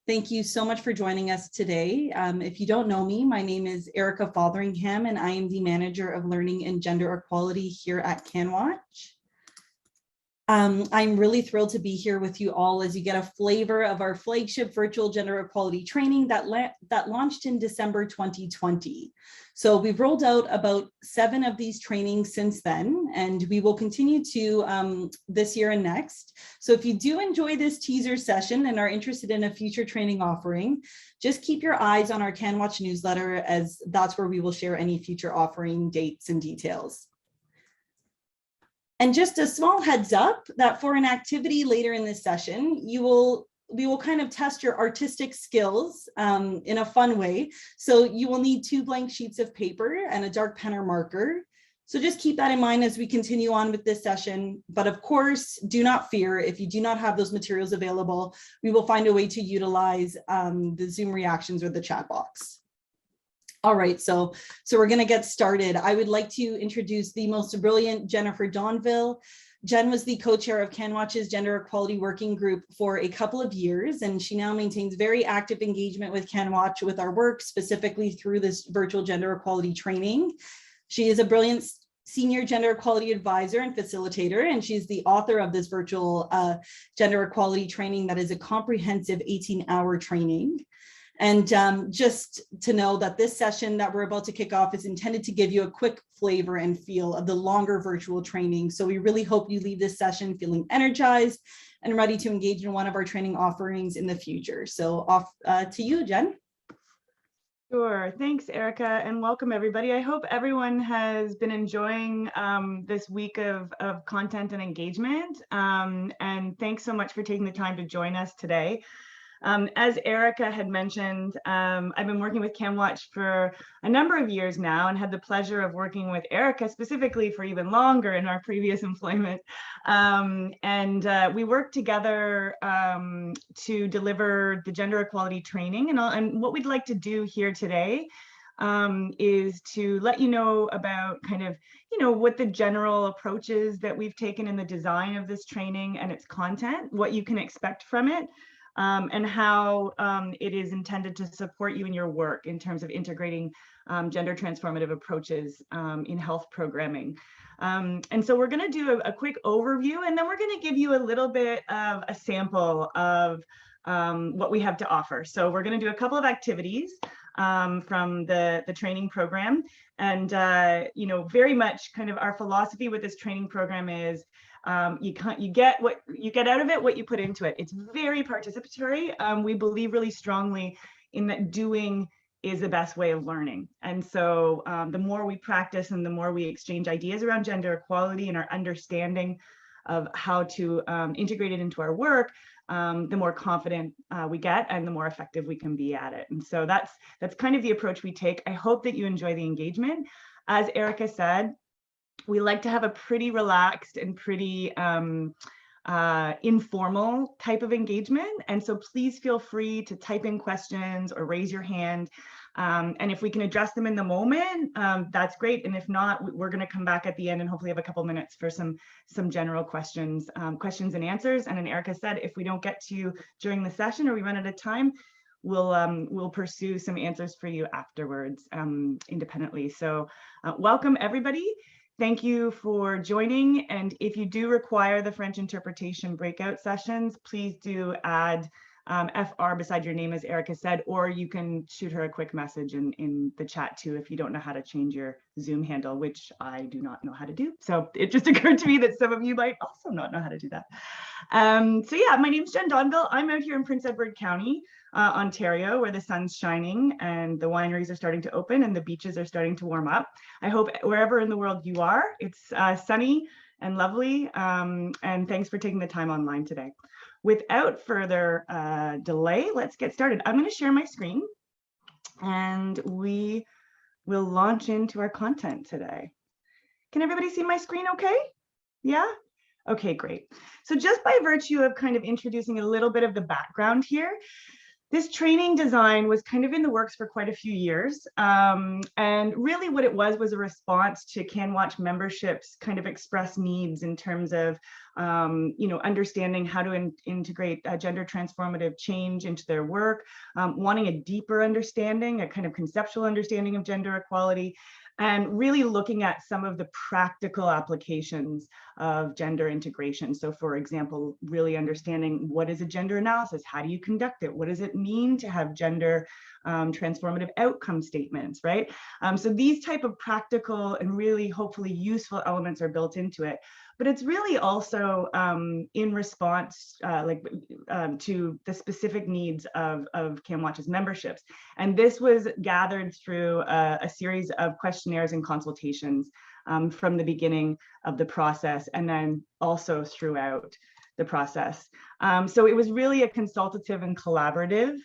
Thank you so much for joining us today. If you don't know me, my name is Erica Fotheringham, and I am the Manager of Learning and Gender Equality here at CanWaCH. I'm really thrilled to be here with you all as you get a flavor of our flagship virtual gender equality training that launched in December 2020. So we've rolled out about 7 of these trainings since then, and we will continue to this year and next. So if you do enjoy this teaser session and are interested in a future training offering, just keep your eyes on our CanWaCH newsletter, as that's where we will share any future offering dates and details. And just a small heads up that for an activity later in this session, we will kind of test your artistic skills in a fun way. So you will need 2 blank sheets of paper and a dark pen or marker. So just keep that in mind as we continue on with this session. But of course, do not fear if you do not have those materials available. We will find a way to utilize the Zoom reactions or the chat box. All right, so we're going to get started. I would like to introduce the most brilliant Jennifer Donville. Jen was the co-chair of CanWaCH's Gender Equality Working Group for a couple of years, and she now maintains very active engagement with CanWaCH with our work, specifically through this virtual gender equality training. She is a brilliant senior gender equality advisor and facilitator, and she's the author of this virtual gender equality training that is a comprehensive 18-hour training. And just to know that this session that we're about to kick off is intended to give you a quick flavor and feel of the longer virtual training. So we really hope you leave this session feeling energized and ready to engage in one of our training offerings in the future. So off to you, Jen. Sure. Thanks, Erica, and welcome everybody. I hope everyone has been enjoying this week of content and engagement. And thanks so much for taking the time to join us today. As Erica had mentioned, I've been working with CanWaCH for a number of years now and had the pleasure of working with Erica specifically for even longer in our previous employment. We worked together to deliver the gender equality training. And what we'd like to do here today is to let you know about kind of, what the general approaches that we've taken in the design of this training and its content, what you can expect from it. And how it is intended to support you in your work in terms of integrating gender transformative approaches in health programming. And so we're going to do a quick overview, and then we're going to give you a little bit of a sample of what we have to offer. So we're going to do a couple of activities from the training program. And, very much kind of our philosophy with this training program is you get out of it what you put into it. It's very participatory. We believe really strongly in that doing is the best way of learning. And so the more we practice and the more we exchange ideas around gender equality and our understanding of how to integrate it into our work, the more confident we get and the more effective we can be at it. And so that's kind of the approach we take. I hope that you enjoy the engagement. As Erica said, we like to have a pretty relaxed and pretty informal type of engagement. And so please feel free to type in questions or raise your hand. And if we can address them in the moment, that's great. And if not, we're going to come back at the end and hopefully have a couple minutes for some general questions and answers. And then Erica said, if we don't get to you during the session or we run out of time, we'll pursue some answers for you afterwards independently. So welcome everybody. Thank you for joining. And if you do require the French interpretation breakout sessions, please do add FR beside your name, as Erica said, or you can shoot her a quick message in the chat too if you don't know how to change your Zoom handle, which I do not know how to do. So it just occurred to me that some of you might also not know how to do that. So yeah, my name's Jen Donville. I'm out here in Prince Edward County, Ontario, where the sun's shining and the wineries are starting to open and the beaches are starting to warm up. I hope wherever in the world you are, it's sunny and lovely. And thanks for taking the time online today. Without further delay, let's get started. I'm going to share my screen and we will launch into our content today. Can everybody see my screen okay? Yeah? Okay, great. So just by virtue of kind of introducing a little bit of the background here, This training design was kind of in the works for quite a few years. And really what it was a response to CanWaCH memberships kind of express needs in terms of, understanding how to integrate gender transformative change into their work, wanting a deeper understanding, a kind of conceptual understanding of gender equality, and really looking at some of the practical applications of gender integration. So for example, really understanding what is a gender analysis? How do you conduct it? What does it mean to have gender transformative outcome statements, right? So these type of practical and really hopefully useful elements are built into it. But it's really also in response to the specific needs of CanWaCH's memberships. And this was gathered through a series of questionnaires and consultations from the beginning of the process, and then also throughout the process. So it was really a consultative and collaborative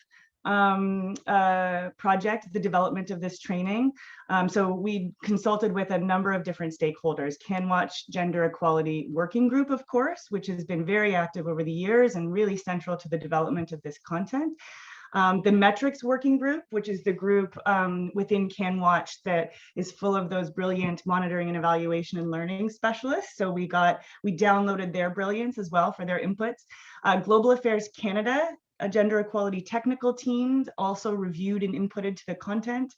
project, the development of this training. So we consulted with a number of different stakeholders, CanWaCH Gender Equality Working Group, of course, which has been very active over the years and really central to the development of this content. The Metrics Working Group, which is the group within CanWaCH that is full of those brilliant monitoring and evaluation and learning specialists. So we downloaded their brilliance as well for their inputs. Global Affairs Canada, a gender equality technical teams also reviewed and inputted to the content.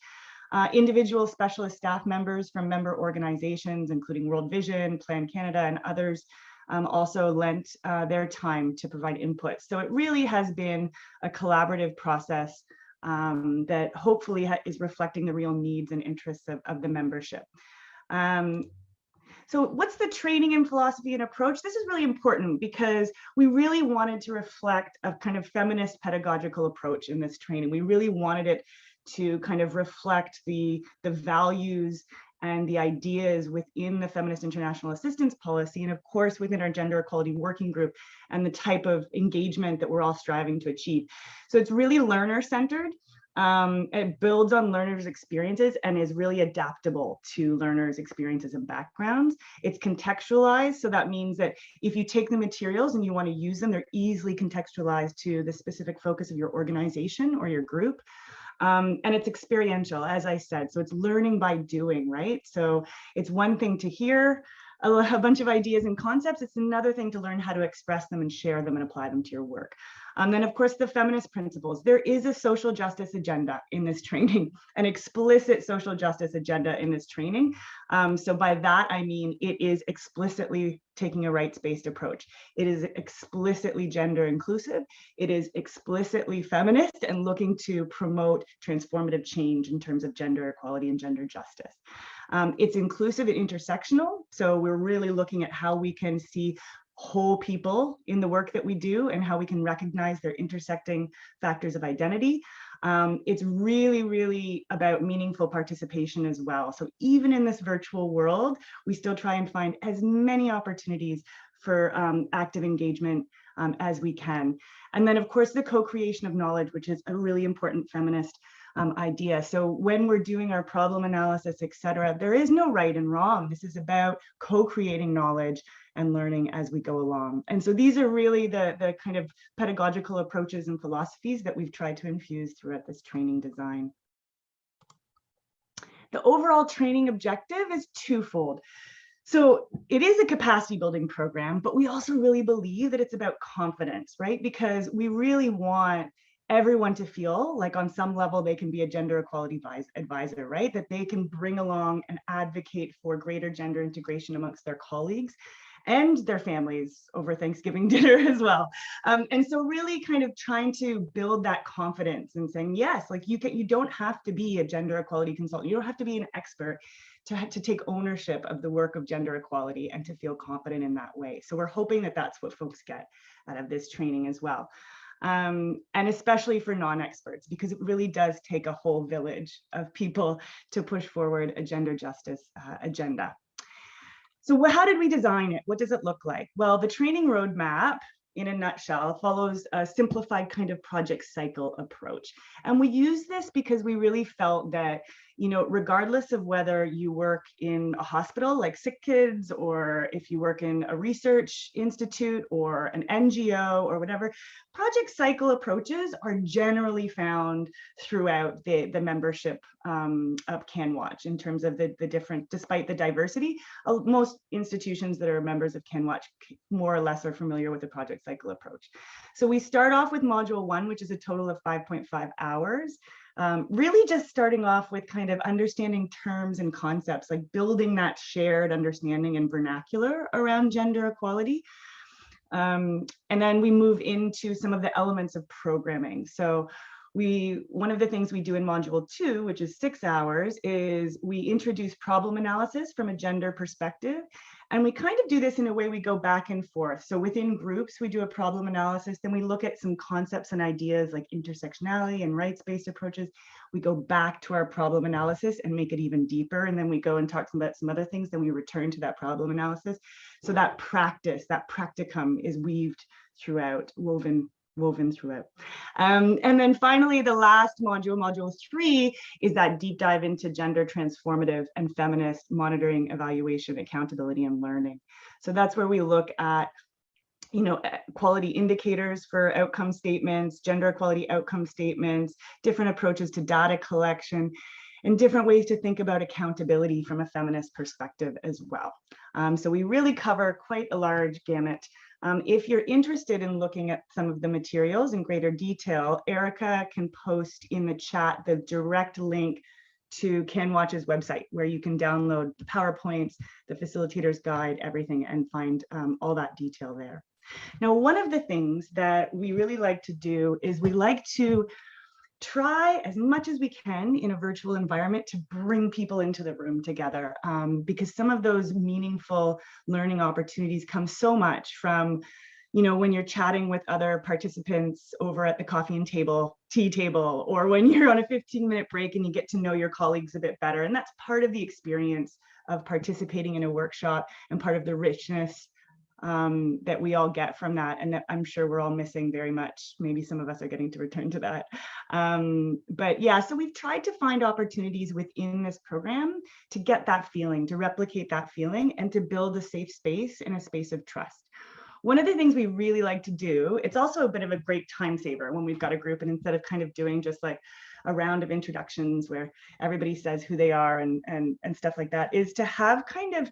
Individual specialist staff members from member organizations, including World Vision, Plan Canada, and others also lent their time to provide input. So it really has been a collaborative process that hopefully is reflecting the real needs and interests of the membership. So what's the training and philosophy and approach? This is really important because we really wanted to reflect a kind of feminist pedagogical approach in this training. We really wanted it to kind of reflect the values and the ideas within the Feminist International Assistance Policy, and of course within our Gender Equality Working Group, and the type of engagement that we're all striving to achieve. So it's really learner-centered. It builds on learners' experiences and is really adaptable to learners' experiences and backgrounds. It's contextualized, so that means that if you take the materials and you want to use them, they're easily contextualized to the specific focus of your organization or your group. And it's experiential, as I said, so it's learning by doing, right? So it's one thing to hear a bunch of ideas and concepts. It's another thing to learn how to express them and share them and apply them to your work. Then of course, the feminist principles. There is a social justice agenda in this training, an explicit social justice agenda in this training. So by that, I mean, it is explicitly taking a rights-based approach. It is explicitly gender inclusive. It is explicitly feminist and looking to promote transformative change in terms of gender equality and gender justice. It's inclusive and intersectional. So we're really looking at how we can see whole people in the work that we do and how we can recognize their intersecting factors of identity. It's really, really about meaningful participation as well. So even in this virtual world, we still try and find as many opportunities for active engagement as we can. And then of course, the co-creation of knowledge, which is a really important feminist idea. So when we're doing our problem analysis, et cetera, there is no right and wrong. This is about co-creating knowledge and learning as we go along. And so these are really the kind of pedagogical approaches and philosophies that we've tried to infuse throughout this training design. The overall training objective is twofold. So it is a capacity building program, but we also really believe that it's about confidence, right? Because we really want everyone to feel like on some level they can be a gender equality advisor, right? That they can bring along and advocate for greater gender integration amongst their colleagues and their families over Thanksgiving dinner as well. And so really kind of trying to build that confidence and saying, yes, like you don't have to be a gender equality consultant. You don't have to be an expert to take ownership of the work of gender equality and to feel confident in that way. So we're hoping that that's what folks get out of this training as well. And especially for non-experts, because it really does take a whole village of people to push forward a gender justice agenda. So how did we design it? What does it look like? Well, the training roadmap, in a nutshell, follows a simplified kind of project cycle approach. And we use this because we really felt that, regardless of whether you work in a hospital like Sick Kids, or if you work in a research institute or an NGO or whatever, project cycle approaches are generally found throughout the membership of CanWaCH in terms of the different, despite the diversity. Most institutions that are members of CanWaCH more or less are familiar with the project cycle approach. So we start off with module 1, which is a total of 5.5 hours. Really just starting off with kind of understanding terms and concepts, like building that shared understanding and vernacular around gender equality. And then we move into some of the elements of programming. So one of the things we do in module 2, which is 6 hours, is we introduce problem analysis from a gender perspective. And we kind of do this in a way we go back and forth. So within groups, we do a problem analysis, then we look at some concepts and ideas like intersectionality and rights-based approaches. We go back to our problem analysis and make it even deeper. And then we go and talk about some other things, then we return to that problem analysis. So that practice, that practicum is weaved throughout, woven throughout. And then finally, the last module, module 3, is that deep dive into gender transformative and feminist monitoring, evaluation, accountability, and learning. So that's where we look at quality indicators for outcome statements, gender equality outcome statements, different approaches to data collection, and different ways to think about accountability from a feminist perspective as well. So we really cover quite a large gamut. If you're interested in looking at some of the materials in greater detail, Erica can post in the chat the direct link to CanWaCH's website, where you can download the PowerPoints, the facilitator's guide, everything, and find all that detail there. Now, one of the things that we really like to do is we like to try as much as we can in a virtual environment to bring people into the room together, because some of those meaningful learning opportunities come so much from, when you're chatting with other participants over at the coffee and tea table, or when you're on a 15-minute break and you get to know your colleagues a bit better. And that's part of the experience of participating in a workshop and part of the richness that we all get from that, and that I'm sure we're all missing very much. Maybe some of us are getting to return to that. But yeah, so we've tried to find opportunities within this program to get that feeling, to replicate that feeling, and to build a safe space and a space of trust. One of the things we really like to do, it's also a bit of a great time saver when we've got a group, and instead of kind of doing just like a round of introductions where everybody says who they are and stuff like that, is to have kind of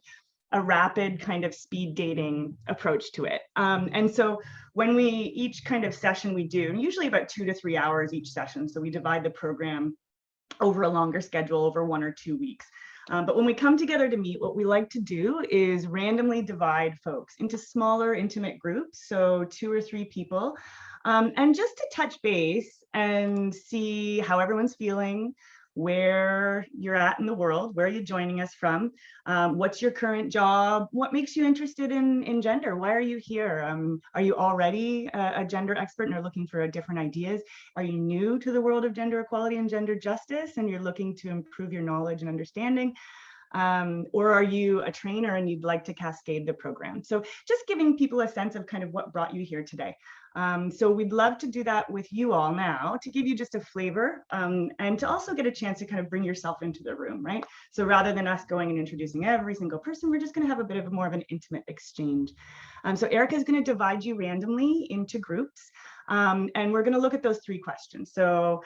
a rapid kind of speed dating approach to it. And so when each kind of session we do, usually about 2 to 3 hours each session. So we divide the program over a longer schedule, over 1 or 2 weeks. But when we come together to meet, what we like to do is randomly divide folks into smaller, intimate groups. So 2 or 3 people, and just to touch base and see how everyone's feeling, where you're at in the world, where are you joining us from, what's your current job, what makes you interested in gender, why are you here, are you already a gender expert and are looking for different ideas, are you new to the world of gender equality and gender justice and you're looking to improve your knowledge and understanding, or are you a trainer and you'd like to cascade the program? So just giving people a sense of kind of what brought you here today. So we'd love to do that with you all now, to give you just a flavor, and to also get a chance to kind of bring yourself into the room, right? So rather than us going and introducing every single person, we're just going to have a bit of more of an intimate exchange. So Erica is going to divide you randomly into groups, and we're going to look at those 3 questions. So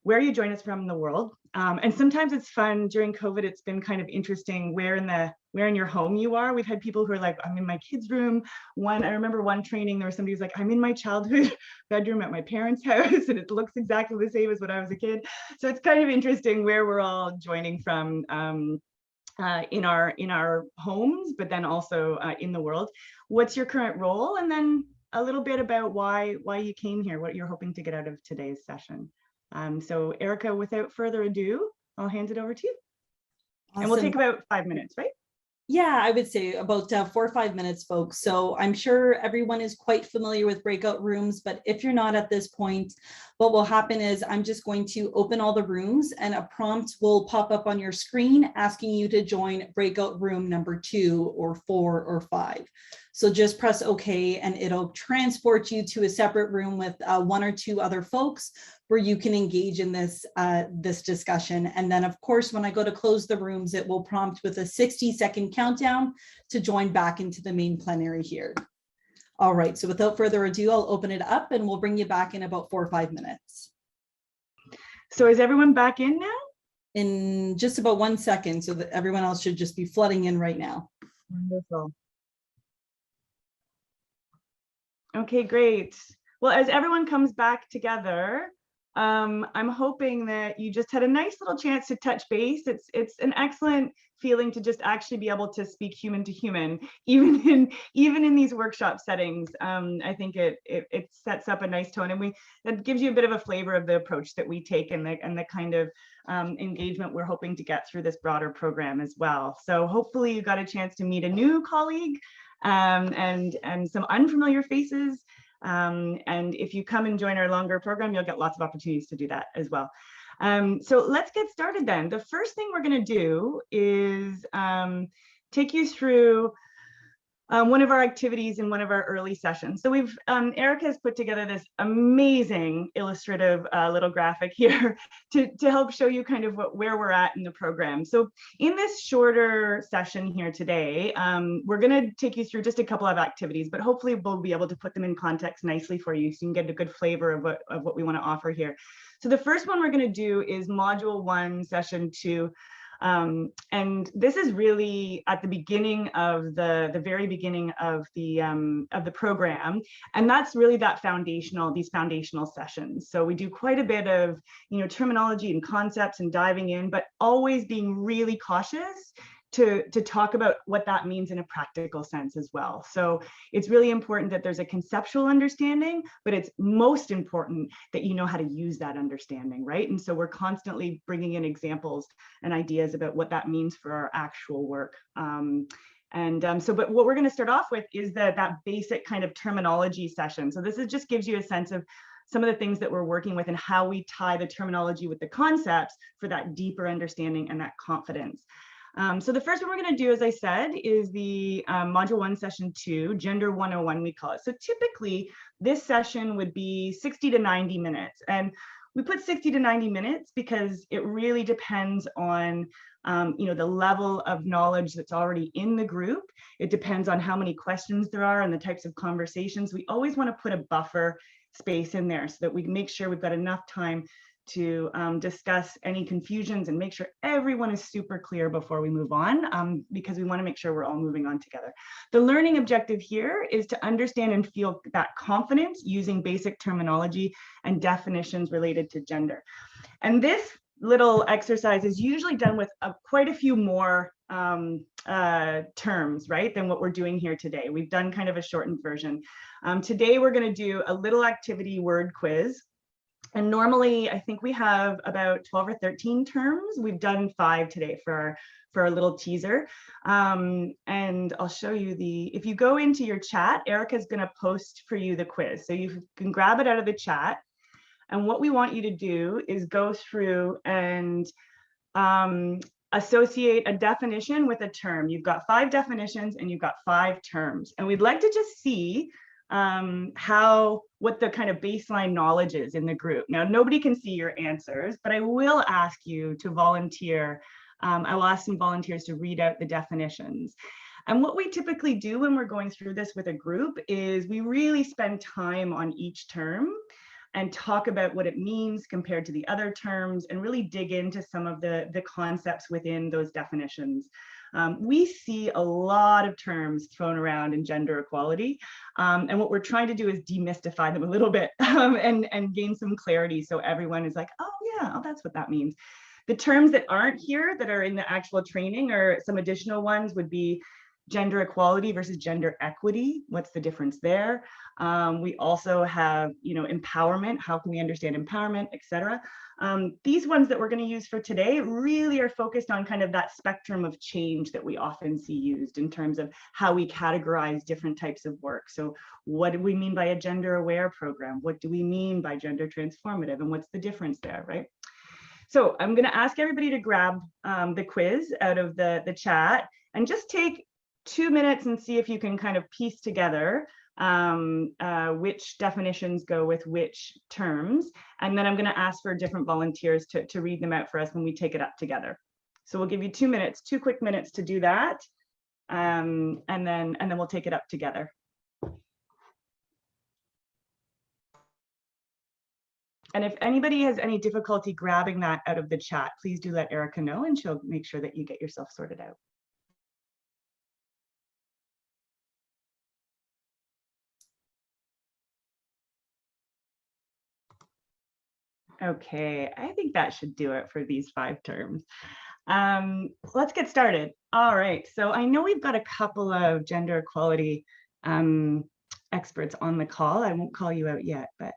where you join us from in the world. And sometimes it's fun during COVID, it's been kind of interesting where in your home you are. We've had people who are like, I'm in my kids' room. I remember one training, there was somebody who's like, I'm in my childhood bedroom at my parents' house, and it looks exactly the same as when I was a kid. So it's kind of interesting where we're all joining from in our homes, but then also in the world. What's your current role? And then a little bit about why you came here, what you're hoping to get out of today's session. So Erica, without further ado, I'll hand it over to you. Awesome. And we'll take about 5 minutes, right? Yeah, I would say about 4 or 5 minutes, folks. So I'm sure everyone is quite familiar with breakout rooms, but if you're not at this point, what will happen is I'm just going to open all the rooms and a prompt will pop up on your screen asking you to join breakout room number 2 or 4 or 5. So just press OK and it'll transport you to a separate room with 1 or 2 other folks where you can engage in this, this discussion. And then of course, when I go to close the rooms, it will prompt with a 60-second countdown to join back into the main plenary here. All right, so without further ado, I'll open it up and we'll bring you back in about 4 or 5 minutes. So is everyone back in now? In just about 1 second, so that everyone else should just be flooding in right now. Wonderful. Okay, great. Well, as everyone comes back together, I'm hoping that you just had a nice little chance to touch base. It's an excellent feeling to just actually be able to speak human to human, even in these workshop settings. I think it sets up a nice tone, and that gives you a bit of a flavor of the approach that we take and the kind of engagement we're hoping to get through this broader program as well. So hopefully you got a chance to meet a new colleague and some unfamiliar faces. And if you come and join our longer program, you'll get lots of opportunities to do that as well. So let's get started then. The first thing we're going to do is take you through one of our activities in one of our early sessions. So we've, Erica has put together this amazing illustrative little graphic here to help show you kind of where we're at in the program. So in this shorter session here today, we're going to take you through just a couple of activities, but hopefully we'll be able to put them in context nicely for you so you can get a good flavor of what we want to offer here. So the first one we're going to do is Module 1, Session 2. And this is really at the beginning of the very beginning of the program, and that's really these foundational sessions. So we do quite a bit of terminology and concepts and diving in, but always being really cautious to talk about what that means in a practical sense as well. So it's really important that there's a conceptual understanding, but it's most important that you know how to use that understanding, right? And so we're constantly bringing in examples and ideas about what that means for our actual work. But what we're going to start off with is that basic kind of terminology session. So this just gives you a sense of some of the things that we're working with and how we tie the terminology with the concepts for that deeper understanding and that confidence. So the first one we're going to do, as I said, is the Module 1, Session 2, Gender 101, we call it. So typically, this session would be 60 to 90 minutes. And we put 60 to 90 minutes because it really depends on the level of knowledge that's already in the group. It depends on how many questions there are and the types of conversations. We always want to put a buffer space in there so that we make sure we've got enough time to discuss any confusions and make sure everyone is super clear before we move on, because we want to make sure we're all moving on together. The learning objective here is to understand and feel that confidence using basic terminology and definitions related to gender. And this little exercise is usually done with quite a few more terms, right, than what we're doing here today. We've done kind of a shortened version. Today, we're going to do a little activity word quiz. And normally, I think we have about 12 or 13 terms. We've done 5 today for our little teaser. And I'll show you if you go into your chat, Erica's going to post for you the quiz. So you can grab it out of the chat. And what we want you to do is go through and associate a definition with a term. You've got 5 definitions and you've got 5 terms. And we'd like to just see what the kind of baseline knowledge is in the group. Now, nobody can see your answers, but I will ask you to volunteer. I will ask some volunteers to read out the definitions. And what we typically do when we're going through this with a group is we really spend time on each term and talk about what it means compared to the other terms and really dig into some of the concepts within those definitions. We see a lot of terms thrown around in gender equality, and what we're trying to do is demystify them a little bit and gain some clarity so everyone is like, oh yeah, oh, that's what that means. The terms that aren't here that are in the actual training or some additional ones would be gender equality versus gender equity. What's the difference there? We also have, empowerment. How can we understand empowerment, et cetera? These ones that we're going to use for today really are focused on kind of that spectrum of change that we often see used in terms of how we categorize different types of work. So what do we mean by a gender aware program? What do we mean by gender transformative? And what's the difference there, right? So I'm going to ask everybody to grab the quiz out of the chat and just take 2 minutes and see if you can kind of piece together which definitions go with which terms. And then I'm going to ask for different volunteers to read them out for us when we take it up together. So we'll give you 2 minutes, 2 quick minutes to do that. And then we'll take it up together. And if anybody has any difficulty grabbing that out of the chat, please do let Erica know and she'll make sure that you get yourself sorted out. Okay, I think that should do it for these 5 terms. Let's get started. All right, so I know we've got a couple of gender equality experts on the call. I won't call you out yet, but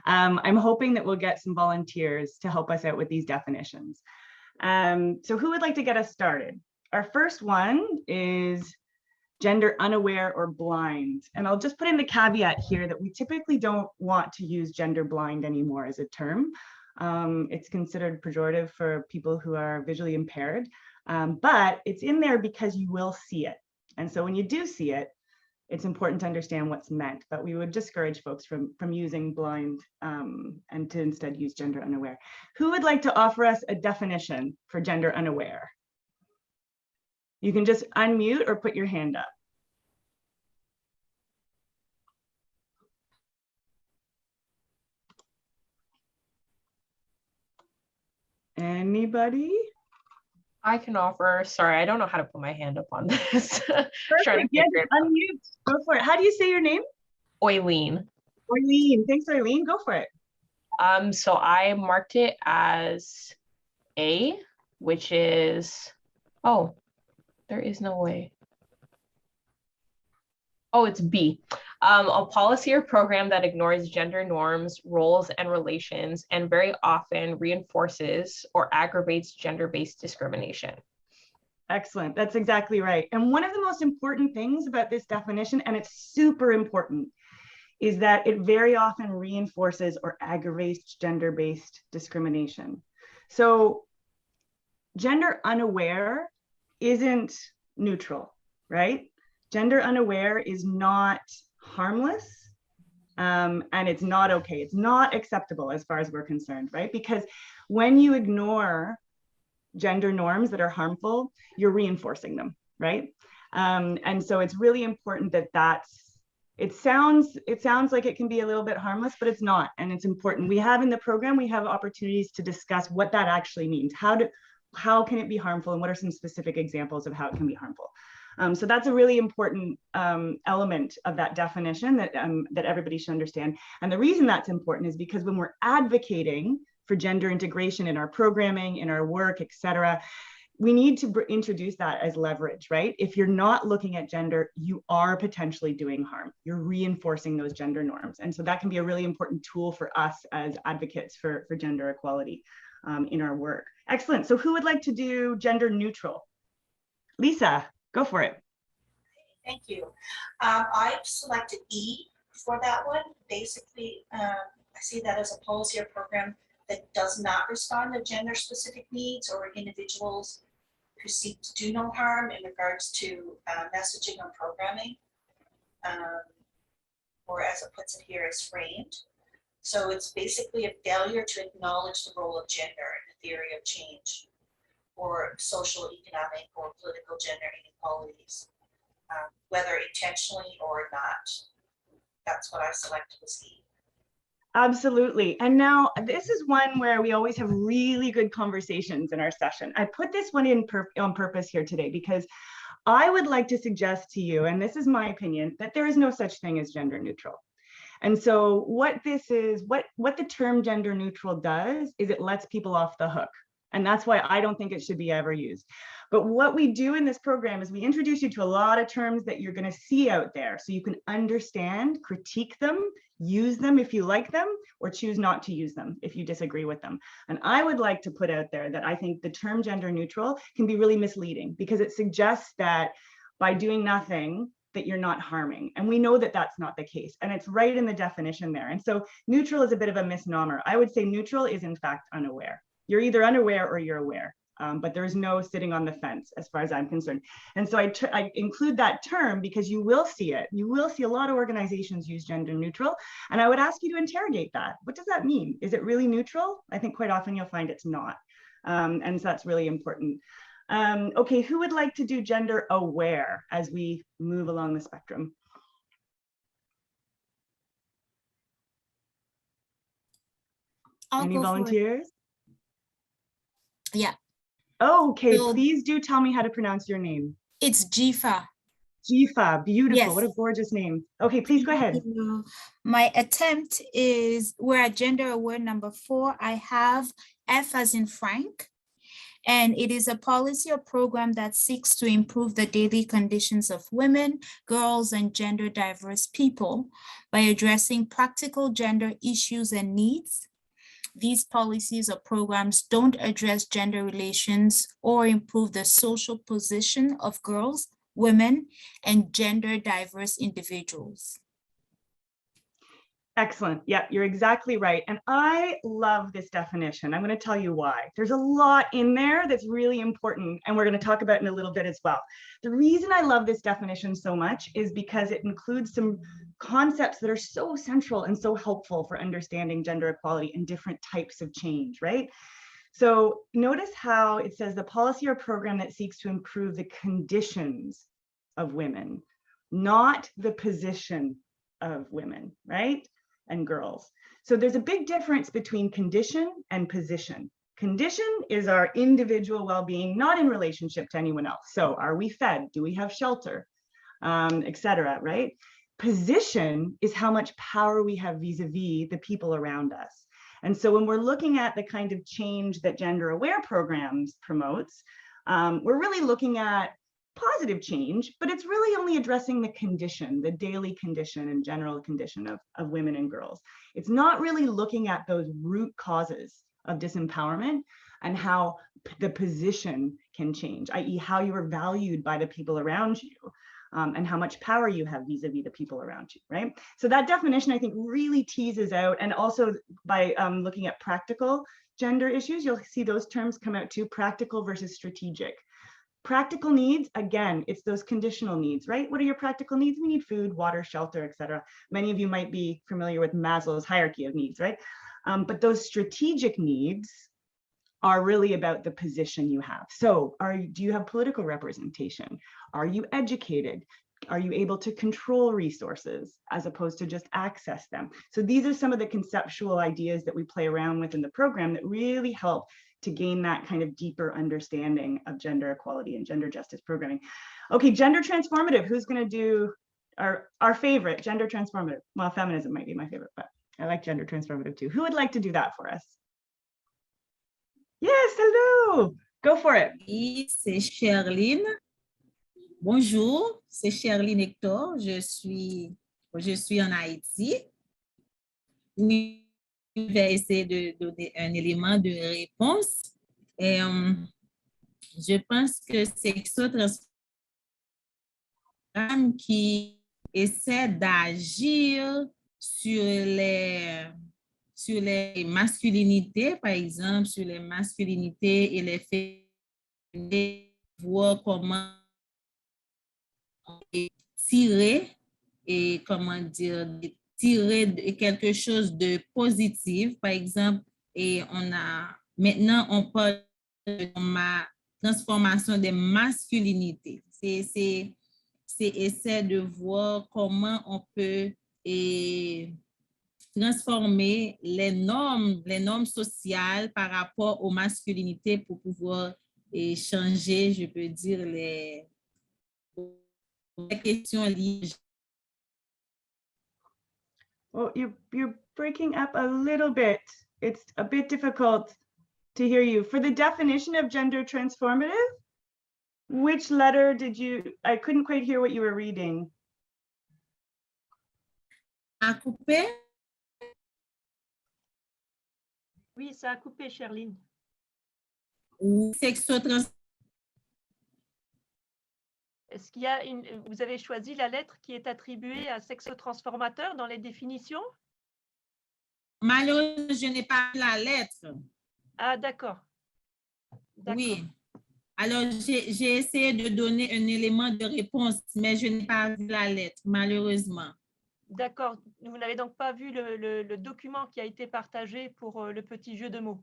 I'm hoping that we'll get some volunteers to help us out with these definitions. So who would like to get us started? Our first one is gender unaware or blind. And I'll just put in the caveat here that we typically don't want to use gender blind anymore as a term. It's considered pejorative for people who are visually impaired, but it's in there because you will see it. And so when you do see it, it's important to understand what's meant, but we would discourage folks from using blind and to instead use gender unaware. Who would like to offer us a definition for gender unaware? You can just unmute or put your hand up. Anybody? I can offer, sorry, I don't know how to put my hand up on this. Trying to get it unmute. Go for it. How do you say your name? Oilene. Oilene. Thanks, Oilene. Go for it. So I marked it as A, which is, oh, there is no way. Oh, it's B. A policy or program that ignores gender norms, roles, and relations, and very often reinforces or aggravates gender-based discrimination. Excellent. That's exactly right. And one of the most important things about this definition, and it's super important, is that it very often reinforces or aggravates gender-based discrimination. So gender unaware isn't neutral, right? Gender unaware is not harmless, and it's not okay. It's not acceptable as far as we're concerned, right? Because when you ignore gender norms that are harmful, you're reinforcing them, right? And so it's really important that it sounds like it can be a little bit harmless, but it's not, and it's important. We have in the program, we have opportunities to discuss what that actually means. How can it be harmful, and what are some specific examples of how it can be harmful? So that's a really important element of that definition that everybody should understand. And the reason that's important is because when we're advocating for gender integration in our programming, in our work, et cetera, we need to introduce that as leverage, right? If you're not looking at gender, you are potentially doing harm. You're reinforcing those gender norms. And so that can be a really important tool for us as advocates for gender equality in our work. Excellent. So who would like to do gender neutral? Lisa. Go for it. Thank you. I've selected E for that one. Basically, I see that as a policy or program that does not respond to gender-specific needs or individuals who seek to do no harm in regards to messaging and programming, or as it puts it here, is framed. So it's basically a failure to acknowledge the role of gender in the theory of change, or social, economic, or political gender inequalities, whether intentionally or not. That's what I selected as E. Absolutely. And now this is one where we always have really good conversations in our session. I put this one in on purpose here today because I would like to suggest to you, and this is my opinion, that there is no such thing as gender neutral. And so what this is, what the term gender neutral does is it lets people off the hook. And that's why I don't think it should be ever used. But what we do in this program is we introduce you to a lot of terms that you're going to see out there so you can understand, critique them, use them if you like them, or choose not to use them if you disagree with them. And I would like to put out there that I think the term gender neutral can be really misleading because it suggests that by doing nothing, that you're not harming. And we know that that's not the case. And it's right in the definition there. And so neutral is a bit of a misnomer. I would say neutral is in fact unaware. You're either unaware or you're aware. but there's no sitting on the fence as far as I'm concerned. And so I include that term because you will see it. You will see a lot of organizations use gender neutral. And I would ask you to interrogate that. What does that mean? Is it really neutral? I think quite often you'll find it's not. And so that's really important. Okay, who would like to do gender aware as we move along the spectrum? Any volunteers? Yeah. Oh, okay, So, please do tell me how to pronounce your name. it's Jifa. Jifa, beautiful, Yes. what a gorgeous name. Okay, please go ahead. My attempt is, we're at gender aware number 4. I have F as in Frank. And it is a policy or program that seeks to improve the daily conditions of women, girls, and gender diverse people by addressing practical gender issues and needs. These policies or programs don't address gender relations or improve the social position of girls, women, and gender diverse individuals. Excellent. Yeah, you're exactly right. And I love this definition. I'm going to tell you why. There's a lot in there that's really important, and we're going to talk about in a little bit as well. The reason I love this definition so much is because it includes some concepts that are so central and so helpful for understanding gender equality and different types of change, right? So notice how it says the policy or program that seeks to improve the conditions of women, not the position of women, right? And girls. So there's a big difference between condition and position. Condition is our individual well-being, not in relationship to anyone else. So are we fed? Do we have shelter? Etc. Right? Position is how much power we have vis-a-vis the people around us. And so when we're looking at the kind of change that gender aware programs promotes, we're really looking at positive change, but it's really only addressing the condition, the daily condition and general condition of women and girls. It's not really looking at those root causes of disempowerment and how the position can change, i.e. how you are valued by the people around you, and how much power you have vis-a-vis the people around you, right? So that definition, I think, really teases out, and also by looking at practical gender issues, you'll see those terms come out too, practical versus strategic. Practical needs, again, it's those conditional needs, right? What are your practical needs? We need food, water, shelter, etc. Many of you might be familiar with Maslow's hierarchy of needs, right? But those strategic needs are really about the position you have. So do you have political representation? Are you educated? Are you able to control resources as opposed to just access them? So these are some of the conceptual ideas that we play around with in the program that really help to gain that kind of deeper understanding of gender equality and gender justice programming. Okay, gender transformative, who's gonna do our favorite, gender transformative? Well, feminism might be my favorite, but I like gender transformative too. Who would like to do that for us? Yes, hello, go for it. Oui, c'est Sherline. Bonjour, c'est Sherline Hector. Je suis en Haïti. Oui. Je vais essayer de donner un élément de réponse. Et, je pense que c'est ce transformateur qui essaie d'agir sur les masculinités, par exemple, sur les masculinités et les fémininités, voir comment tirer et comment dire, tirer quelque chose de positif, par exemple, et maintenant on parle de ma transformation des masculinités. C'est essayer de voir comment on peut transformer les normes sociales par rapport aux masculinités pour pouvoir changer, je peux dire, les questions liées. Oh, you're breaking up a little bit. It's a bit difficult to hear you. For the definition of gender transformative, which letter did you, I couldn't quite hear what you were reading. A coupé? Oui, ça a coupé, Sherline. Ou sexotrans. Est-ce qu'il y a vous avez choisi la lettre qui est attribuée à sexotransformateur dans les définitions? Malheureusement, je n'ai pas la lettre. Ah, d'accord. Oui. Alors, j'ai essayé de donner un élément de réponse, mais je n'ai pas vu la lettre, malheureusement. D'accord. Vous n'avez donc pas vu le document qui a été partagé pour le petit jeu de mots.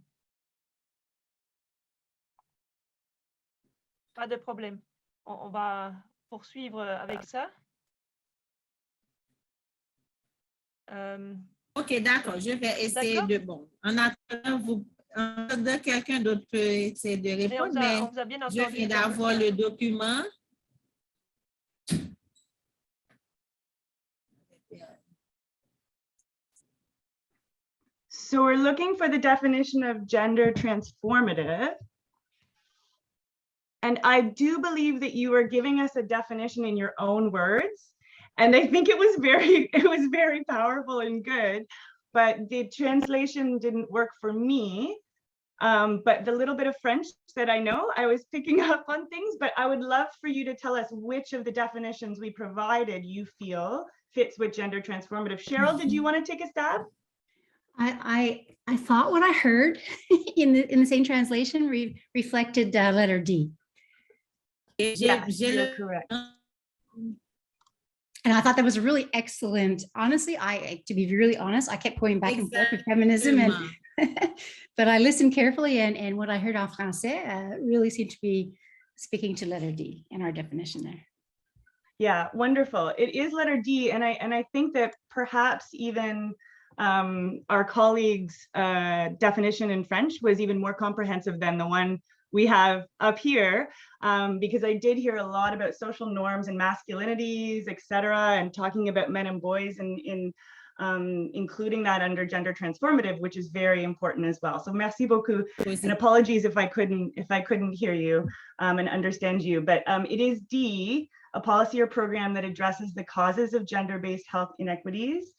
Pas de problème. On va poursuivre avec ça. OK, d'accord. Je vais essayer de... Bon, en attendant, quelqu'un d'autre peut essayer de répondre, mais on vous a bien je entendu. viens d'avoir le document. So we're looking for the definition of gender transformative. And I do believe that you were giving us a definition in your own words. And I think it was very powerful and good, but the translation didn't work for me. But the little bit of French that I know, I was picking up on things, but I would love for you to tell us which of the definitions we provided you feel fits with gender transformative. Cheryl, did you want to take a stab? I thought what I heard in the same translation reflected letter D. Yes, you're correct. And I thought that was a really excellent. Honestly, to be really honest, I kept going back and forth with feminism, but I listened carefully, and what I heard en français really seemed to be speaking to letter D in our definition there. Yeah, wonderful. It is letter D, and I think that perhaps even our colleagues' definition in French was even more comprehensive than the one we have up here, because I did hear a lot about social norms and masculinities, etc., and talking about men and boys, and including that under gender transformative, which is very important as well. So merci beaucoup, and apologies if I couldn't hear you and understand you, but it is D, a policy or program that addresses the causes of gender-based health inequities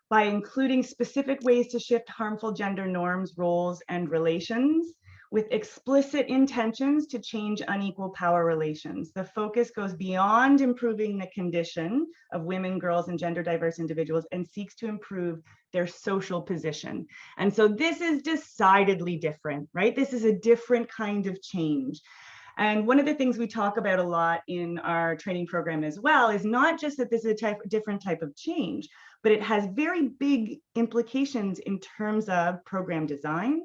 by including specific ways to shift harmful gender norms, roles, and relations, with explicit intentions to change unequal power relations. The focus goes beyond improving the condition of women, girls, and gender diverse individuals and seeks to improve their social position. And so this is decidedly different, right? This is a different kind of change. And one of the things we talk about a lot in our training program as well is not just that this is a different type of change, but it has very big implications in terms of program design,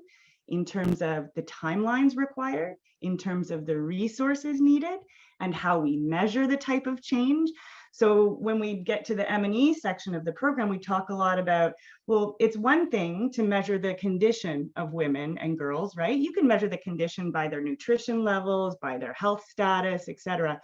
in terms of the timelines required, in terms of the resources needed, and how we measure the type of change. So when we get to the M&E section of the program, we talk a lot about, well, it's one thing to measure the condition of women and girls, right? You can measure the condition by their nutrition levels, by their health status, etc.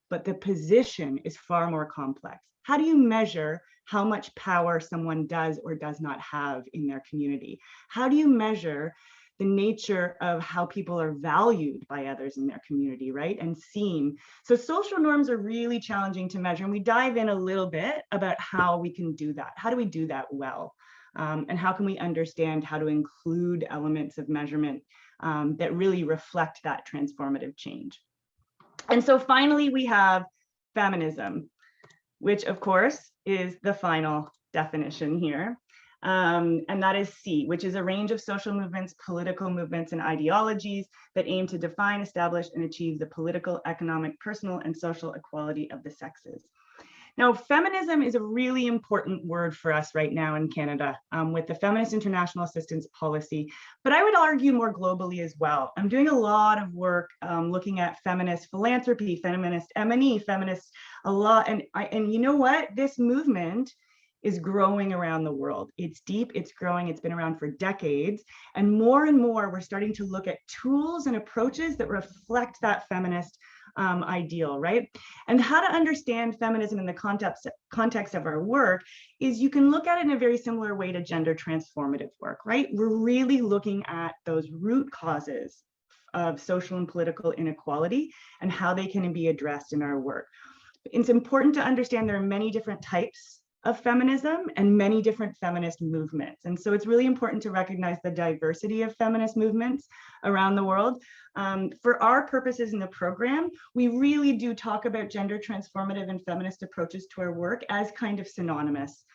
But the position is far more complex. How do you measure how much power someone does or does not have in their community? How do you measure the nature of how people are valued by others in their community, right? And seen. So social norms are really challenging to measure. And we dive in a little bit about how we can do that. How do we do that well? And how can we understand how to include elements of measurement that really reflect that transformative change? And so finally, we have feminism, which of course is the final definition here. And that is C, which is a range of social movements, political movements, and ideologies that aim to define, establish, and achieve the political, economic, personal, and social equality of the sexes. Now, feminism is a really important word for us right now in Canada with the Feminist International Assistance Policy, but I would argue more globally as well. I'm doing a lot of work looking at feminist philanthropy, feminist M&E, feminist a lot, and you know what? This movement is growing around the world. It's deep, it's growing, it's been around for decades. And more we're starting to look at tools and approaches that reflect that feminist ideal, right? And how to understand feminism in the context of our work is you can look at it in a very similar way to gender transformative work, right? We're really looking at those root causes of social and political inequality and how they can be addressed in our work. It's important to understand there are many different types of feminism and many different feminist movements. And so it's really important to recognize the diversity of feminist movements around the world. For our purposes in the program, we really do talk about gender transformative and feminist approaches to our work as kind of synonymous.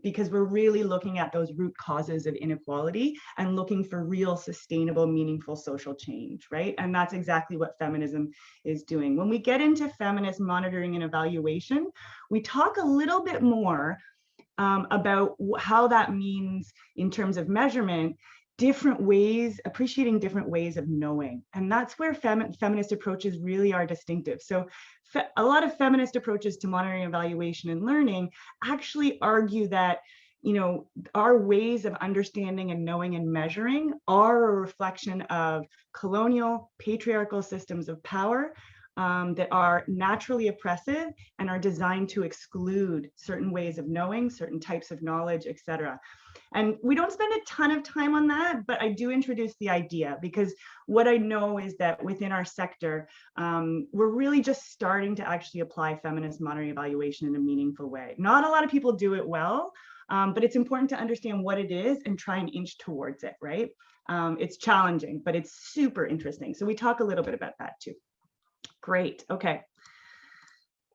because we're really looking at those root causes of inequality and looking for real, sustainable, meaningful social change, right? And that's exactly what feminism is doing. When we get into feminist monitoring and evaluation, we talk a little bit more about how that means in terms of measurement, different ways, appreciating different ways of knowing. And that's where feminist approaches really are distinctive. So a lot of feminist approaches to monitoring, evaluation, and learning actually argue that, you know, our ways of understanding and knowing and measuring are a reflection of colonial, patriarchal systems of power that are naturally oppressive and are designed to exclude certain ways of knowing, certain types of knowledge, etc. And we don't spend a ton of time on that, but I do introduce the idea because what I know is that within our sector, we're really just starting to actually apply feminist monitoring evaluation in a meaningful way. Not a lot of people do it well, but it's important to understand what it is and try and inch towards it, right? It's challenging, but it's super interesting. So we talk a little bit about that too. Great, okay.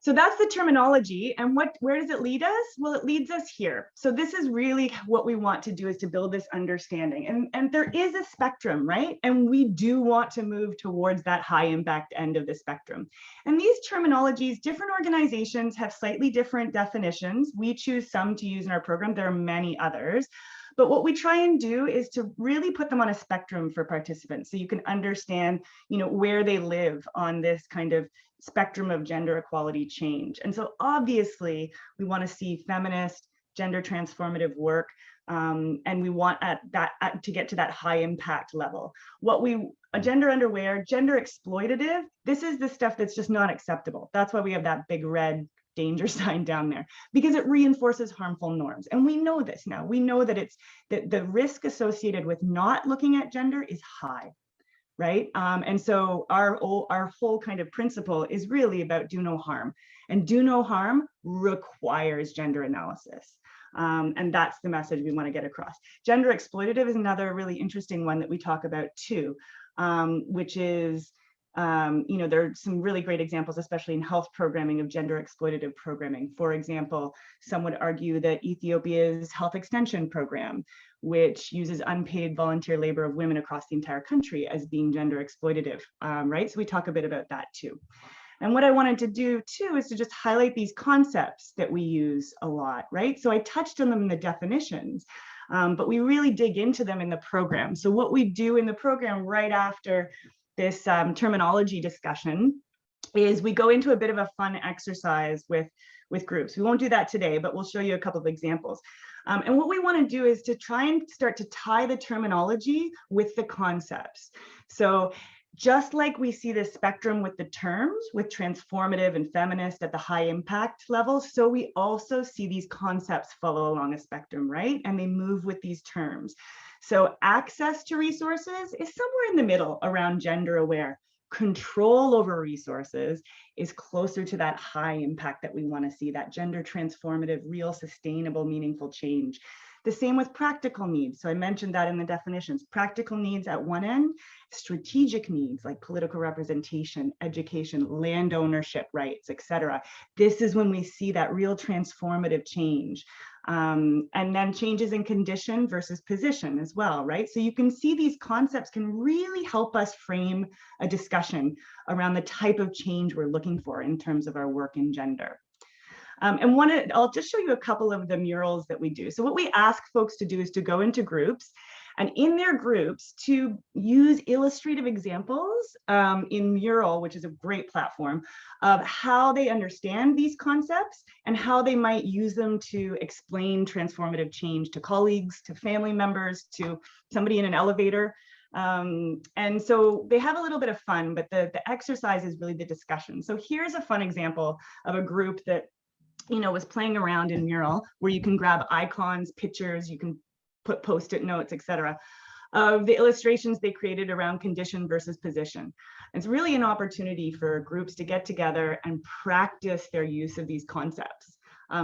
So that's the terminology, and where does it lead us? Well, it leads us here. So this is really what we want to do, is to build this understanding. And there is a spectrum, right? And we do want to move towards that high impact end of the spectrum. And these terminologies, different organizations have slightly different definitions. We choose some to use in our program. There are many others. But what we try and do is to really put them on a spectrum for participants, so you can understand, you know, where they live on this kind of spectrum of gender equality change. And so obviously we want to see feminist, gender transformative work, and we want to get to that high impact level. Gender underwear, gender exploitative, this is the stuff that's just not acceptable. That's why we have that big red danger sign down there, because it reinforces harmful norms. And we know this now. We know that that the risk associated with not looking at gender is high, right? And so our whole kind of principle is really about do no harm, and do no harm requires gender analysis. And that's the message we want to get across. Gender exploitative is another really interesting one that we talk about too, which is, you know, there are some really great examples, especially in health programming, of gender exploitative programming. For example, some would argue that Ethiopia's health extension program, which uses unpaid volunteer labor of women across the entire country, as being gender exploitative, right? So we talk a bit about that too. And what I wanted to do too is to just highlight these concepts that we use a lot, right? So I touched on them in the definitions, but we really dig into them in the program. So what we do in the program right after this terminology discussion is we go into a bit of a fun exercise with groups. We won't do that today, but we'll show you a couple of examples. And what we want to do is to try and start to tie the terminology with the concepts. So just like we see the spectrum with the terms, with transformative and feminist at the high impact level, so we also see these concepts follow along a spectrum, right? And they move with these terms. So access to resources is somewhere in the middle around gender aware. Control over resources is closer to that high impact that we want to see, that gender transformative, real, sustainable, meaningful change. The same with practical needs. So I mentioned that in the definitions. Practical needs at one end, strategic needs like political representation, education, land ownership rights, etc. This is when we see that real transformative change. And then changes in condition versus position as well, right? So you can see these concepts can really help us frame a discussion around the type of change we're looking for in terms of our work in gender. And I'll just show you a couple of the murals that we do. So what we ask folks to do is to go into groups, and in their groups to use illustrative examples in Mural, which is a great platform, of how they understand these concepts and how they might use them to explain transformative change to colleagues, to family members, to somebody in an elevator. And so they have a little bit of fun, but the exercise is really the discussion. So here's a fun example of a group that, you know, was playing around in Mural, where you can grab icons, pictures, you can put post-it notes, etc., of the illustrations they created around condition versus position. It's really an opportunity for groups to get together and practice their use of these concepts,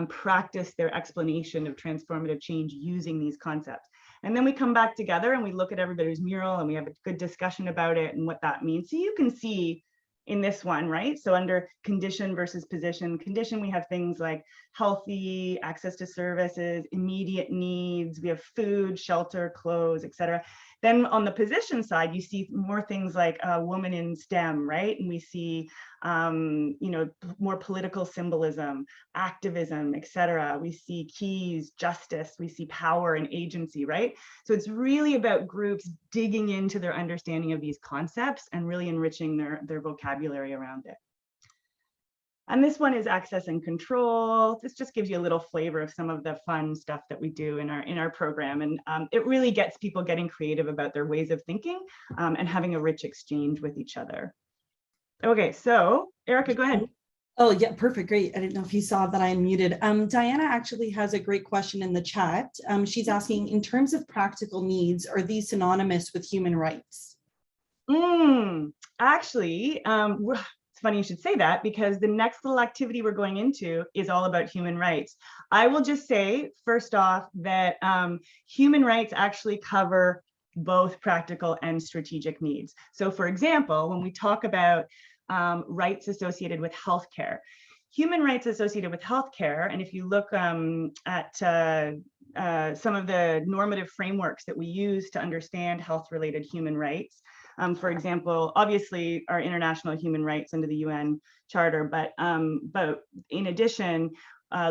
practice their explanation of transformative change using these concepts. And then we come back together and we look at everybody's mural and we have a good discussion about it and what that means. So you can see in this one, right? So under condition versus position, condition, we have things like healthy, access to services, immediate needs, we have food, shelter, clothes, etc. Then on the position side, you see more things like a woman in STEM, right? And we see, more political symbolism, activism, etc. We see keys, justice, we see power and agency, right? So it's really about groups digging into their understanding of these concepts and really enriching their vocabulary around it. And this one is access and control. This just gives you a little flavor of some of the fun stuff that we do in our program. And it really gets people getting creative about their ways of thinking and having a rich exchange with each other. Okay, so Erica, go ahead. Oh yeah, perfect, great. I didn't know if you saw that I unmuted. Diana actually has a great question in the chat. She's asking, in terms of practical needs, are these synonymous with human rights? Actually, it's funny you should say that, because the next little activity we're going into is all about human rights. I will just say, first off, that human rights actually cover both practical and strategic needs. So for example, when we talk about rights associated with healthcare, human rights associated with healthcare, and if you look at some of the normative frameworks that we use to understand health-related human rights, for example, obviously our international human rights under the UN Charter, but in addition,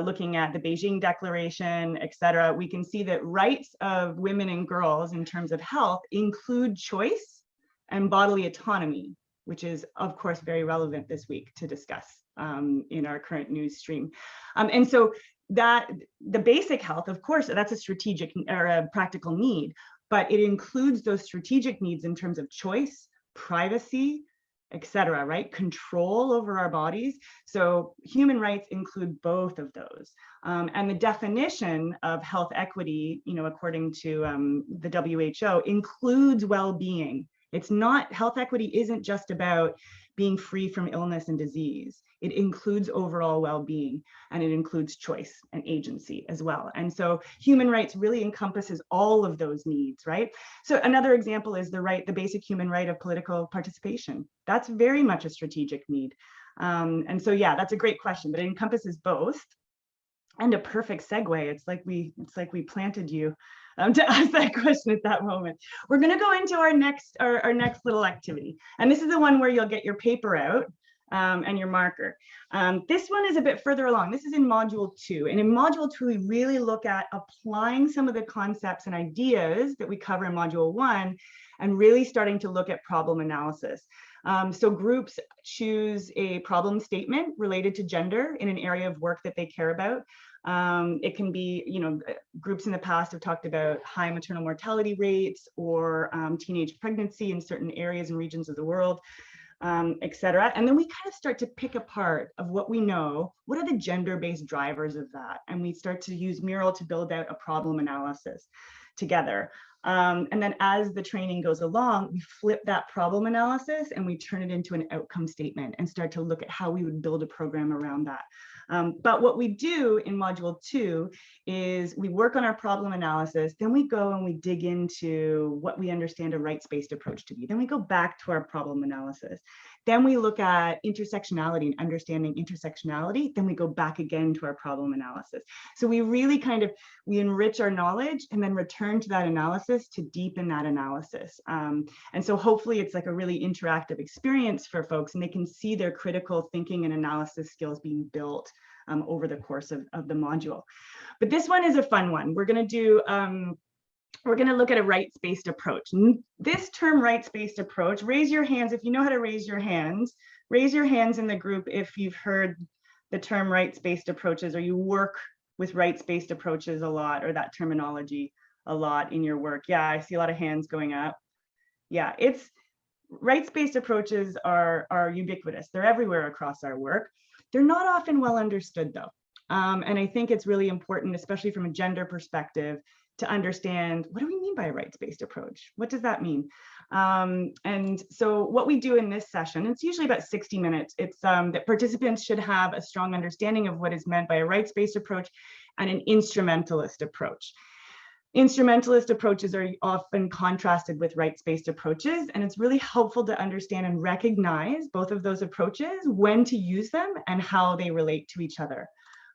looking at the Beijing Declaration, et cetera, we can see that rights of women and girls in terms of health include choice and bodily autonomy, which is of course very relevant this week to discuss in our current news stream. And so that the basic health, of course, that's a strategic or a practical need, but it includes those strategic needs in terms of choice, privacy, etc., right? Control over our bodies. So human rights include both of those. And the definition of health equity, according to the WHO, includes well-being. It's not, health equity isn't just about being free from illness and disease. It includes overall well-being, and it includes choice and agency as well. And so human rights really encompasses all of those needs, right? So another example is the basic human right of political participation. That's very much a strategic need. And so, yeah, that's a great question, but it encompasses both. And a perfect segue. It's like we planted you to ask that question at that moment. We're going to go into our next little activity, and this is the one where you'll get your paper out and your marker. This one is a bit further along. This is in Module 2, and in Module 2 we really look at applying some of the concepts and ideas that we cover in Module 1, and really starting to look at problem analysis. So groups choose a problem statement related to gender in an area of work that they care about. It can be, groups in the past have talked about high maternal mortality rates or teenage pregnancy in certain areas and regions of the world, et cetera. And then we kind of start to pick apart of what we know, what are the gender-based drivers of that? And we start to use Mural to build out a problem analysis together. And then as the training goes along, we flip that problem analysis and we turn it into an outcome statement and start to look at how we would build a program around that. But what we do in Module 2 is we work on our problem analysis, then we go and we dig into what we understand a rights-based approach to be. Then we go back to our problem analysis. Then we look at intersectionality and understanding intersectionality. Then we go back again to our problem analysis. So we really we enrich our knowledge and then return to that analysis to deepen that analysis. And so hopefully it's like a really interactive experience for folks, and they can see their critical thinking and analysis skills being built over the course of the module. But this one is a fun one. We're going to look at a rights-based approach. This term rights-based approach, raise your hands if you know how to raise your hands. Raise your hands in the group if you've heard the term rights-based approaches, or you work with rights-based approaches a lot, or that terminology a lot in your work. Yeah, I see a lot of hands going up. Yeah, rights-based approaches are ubiquitous. They're everywhere across our work. They're not often well understood though. And I think it's really important, especially from a gender perspective, to understand, what do we mean by a rights-based approach? What does that mean? And so what we do in this session, it's usually about 60 minutes. It's that participants should have a strong understanding of what is meant by a rights-based approach and an instrumentalist approach. Instrumentalist approaches are often contrasted with rights-based approaches, and it's really helpful to understand and recognize both of those approaches, when to use them, and how they relate to each other.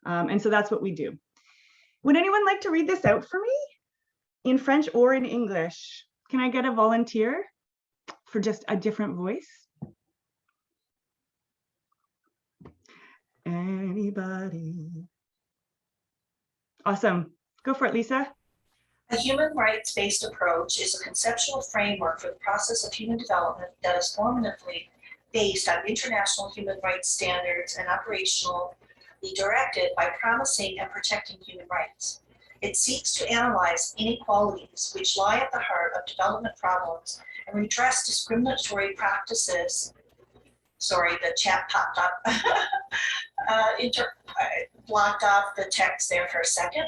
And so that's what we do. Would anyone like to read this out for me in French or in English? Can I get a volunteer for just a different voice? Anybody? Awesome. Go for it, Lisa. A human rights-based approach is a conceptual framework for the process of human development that is formatively based on international human rights standards and operationally directed by promising and protecting human rights. It seeks to analyze inequalities which lie at the heart of development problems and redress discriminatory practices. Sorry, the chat popped up. Blocked off the text there for a second.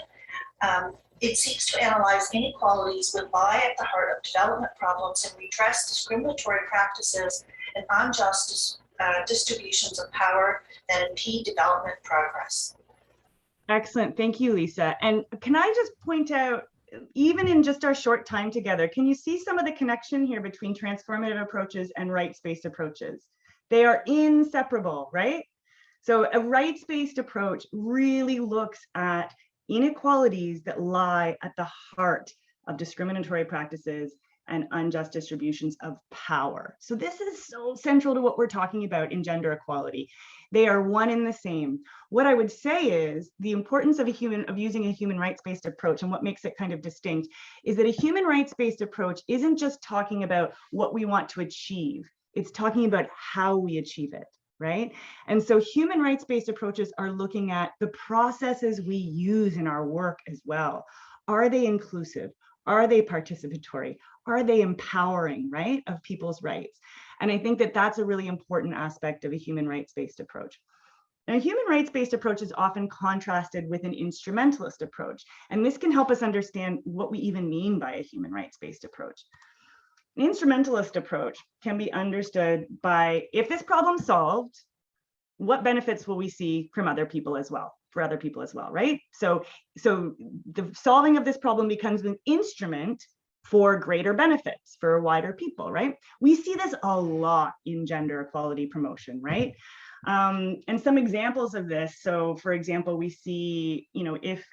It seeks to analyze inequalities that lie at the heart of development problems and redress discriminatory practices and unjust distributions of power that impede development progress. Excellent. Thank you, Lisa. And can I just point out, even in just our short time together, can you see some of the connection here between transformative approaches and rights-based approaches? They are inseparable, right? So a rights-based approach really looks at inequalities that lie at the heart of discriminatory practices and unjust distributions of power. So this is so central to what we're talking about in gender equality. They are one and the same. What I would say is the importance of using a human rights-based approach, and what makes it kind of distinct, is that a human rights-based approach isn't just talking about what we want to achieve. It's talking about how we achieve it. Right? And so human rights-based approaches are looking at the processes we use in our work as well. Are they inclusive? Are they participatory? Are they empowering, right, of people's rights? And I think that that's a really important aspect of a human rights-based approach. Now, a human rights-based approach is often contrasted with an instrumentalist approach, and this can help us understand what we even mean by a human rights-based approach. An instrumentalist approach can be understood by, if this problem's solved, what benefits will we see from other people as well, right? So the solving of this problem becomes an instrument for greater benefits for wider people, right? We see this a lot in gender equality promotion, right? And some examples of this. So for example, we see, if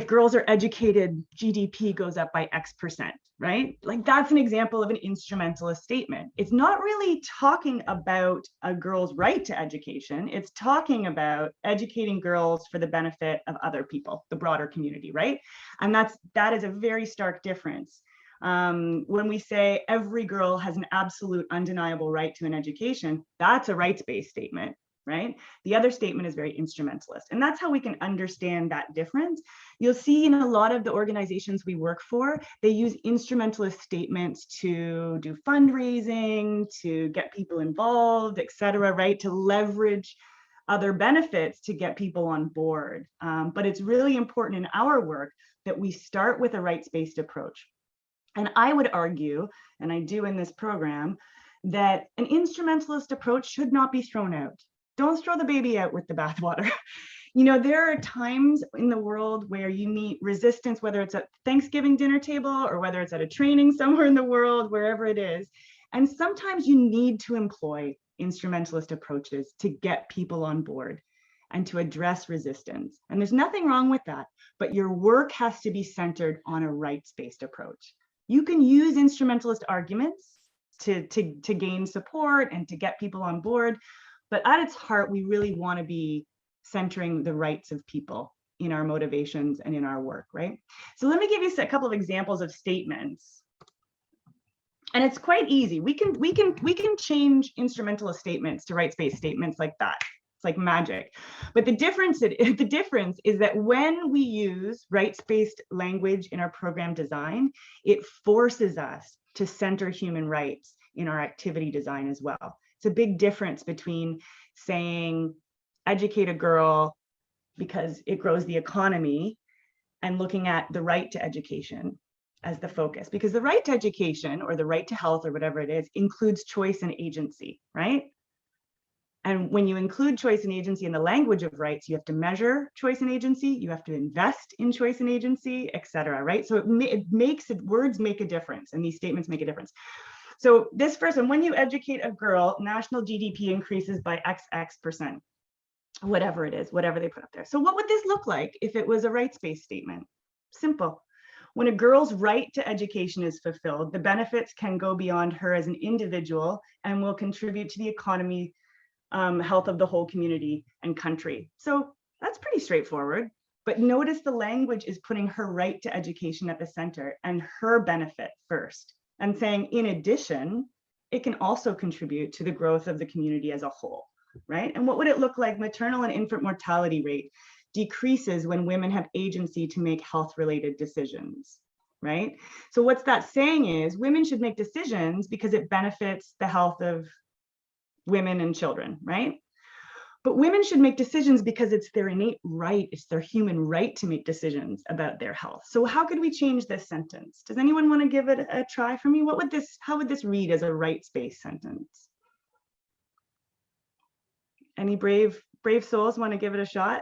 girls are educated, GDP goes up by X%, right? Like that's an example of an instrumentalist statement. It's not really talking about a girl's right to education. It's talking about educating girls for the benefit of other people, the broader community, right? And that is a very stark difference. When we say every girl has an absolute undeniable right to an education, that's a rights-based statement. Right? The other statement is very instrumentalist. And that's how we can understand that difference. You'll see in a lot of the organizations we work for, they use instrumentalist statements to do fundraising, to get people involved, et cetera, right? To leverage other benefits to get people on board. But it's really important in our work that we start with a rights-based approach. And I would argue, and I do in this program, that an instrumentalist approach should not be thrown out. Don't throw the baby out with the bathwater. There are times in the world where you meet resistance, whether it's at Thanksgiving dinner table or whether it's at a training somewhere in the world, wherever it is. And sometimes you need to employ instrumentalist approaches to get people on board and to address resistance. And there's nothing wrong with that, but your work has to be centered on a rights-based approach. You can use instrumentalist arguments to gain support and to get people on board. But at its heart, we really want to be centering the rights of people in our motivations and in our work, right? So let me give you a couple of examples of statements. And it's quite easy. We can change instrumentalist statements to rights-based statements like that. It's like magic. But the difference is that when we use rights-based language in our program design, it forces us to center human rights in our activity design as well. It's a big difference between saying educate a girl because it grows the economy and looking at the right to education as the focus, because the right to education or the right to health or whatever it is includes choice and agency, right? And when you include choice and agency in the language of rights, you have to measure choice and agency, you have to invest in choice and agency, et cetera, right? So words make a difference, and these statements make a difference. So this first one, when you educate a girl, national GDP increases by XX%, whatever it is, whatever they put up there. So what would this look like if it was a rights-based statement? Simple. When a girl's right to education is fulfilled, the benefits can go beyond her as an individual and will contribute to the economy, health of the whole community and country. So that's pretty straightforward. But notice the language is putting her right to education at the center and her benefit first, and saying, in addition, it can also contribute to the growth of the community as a whole, right? And what would it look like? Maternal and infant mortality rate decreases when women have agency to make health-related decisions, right? So what's that saying is women should make decisions because it benefits the health of women and children, right? But women should make decisions because it's their innate right, it's their human right to make decisions about their health. So how could we change this sentence? Does anyone want to give it a try for me? How would this read as a rights-based sentence? Any brave souls want to give it a shot?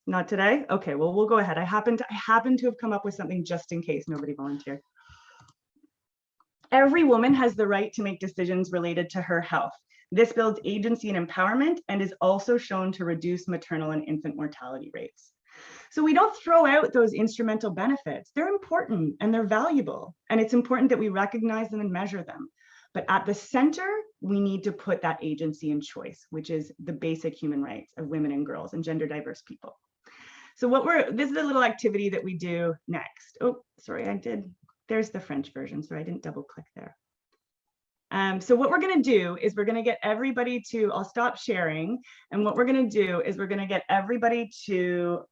Not today? Okay, well, we'll go ahead. I happen to have come up with something just in case nobody volunteered. Every woman has the right to make decisions related to her health. This builds agency and empowerment and is also shown to reduce maternal and infant mortality rates. So we don't throw out those instrumental benefits. They're important and they're valuable. And it's important that we recognize them and measure them. But at the center, we need to put that agency and choice, which is the basic human rights of women and girls and gender diverse people. So this is a little activity that we do next. Oh, sorry, there's the French version, so I didn't double click there. So what we're gonna do is we're gonna get everybody to, I'll stop sharing. And what we're gonna do is we're gonna get everybody to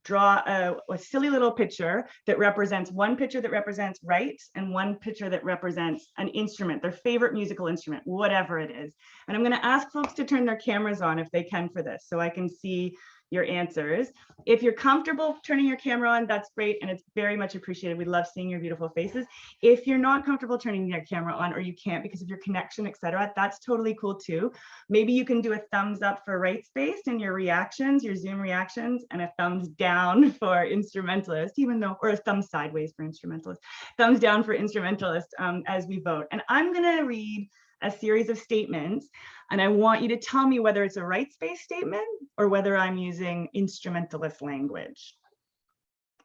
draw a silly little picture that represents one picture that represents rights and one picture that represents an instrument, their favorite musical instrument, whatever it is. And I'm gonna ask folks to turn their cameras on if they can for this, so I can see your answers. If you're comfortable turning your camera on, that's great, and it's very much appreciated. We love seeing your beautiful faces. If you're not comfortable turning your camera on, or you can't because of your connection, etc., that's totally cool too. Maybe you can do a thumbs up for rights-based in your reactions, your Zoom reactions, and a thumbs down for instrumentalist, or a thumb sideways for instrumentalist, thumbs down for instrumentalist as we vote. And I'm gonna read a series of statements, and I want you to tell me whether it's a rights-based statement or whether I'm using instrumentalist language.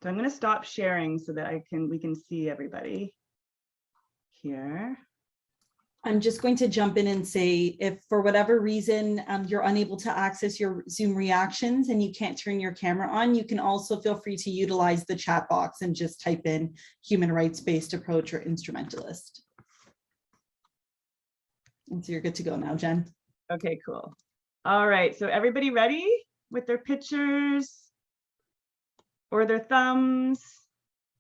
So I'm going to stop sharing so that we can see everybody here. I'm just going to jump in and say, if for whatever reason you're unable to access your Zoom reactions and you can't turn your camera on, you can also feel free to utilize the chat box and just type in human rights-based approach or instrumentalist. And so you're good to go now, Jen. Okay, cool. All right, so everybody ready with their pictures or their thumbs?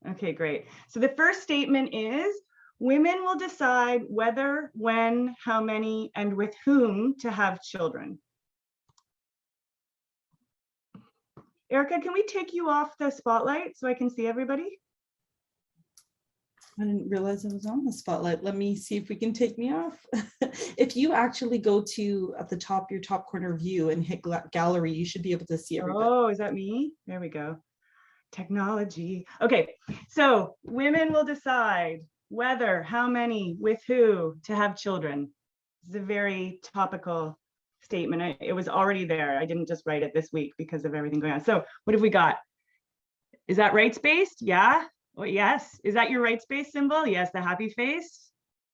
Okay, great. So the first statement is, women will decide whether, when, how many, and with whom to have children. Erica, can we take you off the spotlight so I can see everybody? I didn't realize I was on the spotlight. Let me see if we can take me off. If you actually go to at the top, your top corner view and hit gallery, you should be able to see everybody. Oh, is that me? There we go. Technology. Okay, so women will decide whether, how many, with who to have children. It's a very topical statement. It was already there. I didn't just write it this week because of everything going on. So what have we got? Is that rights-based? Yeah. Well, yes. Is that your rights-based symbol? Yes, the happy face.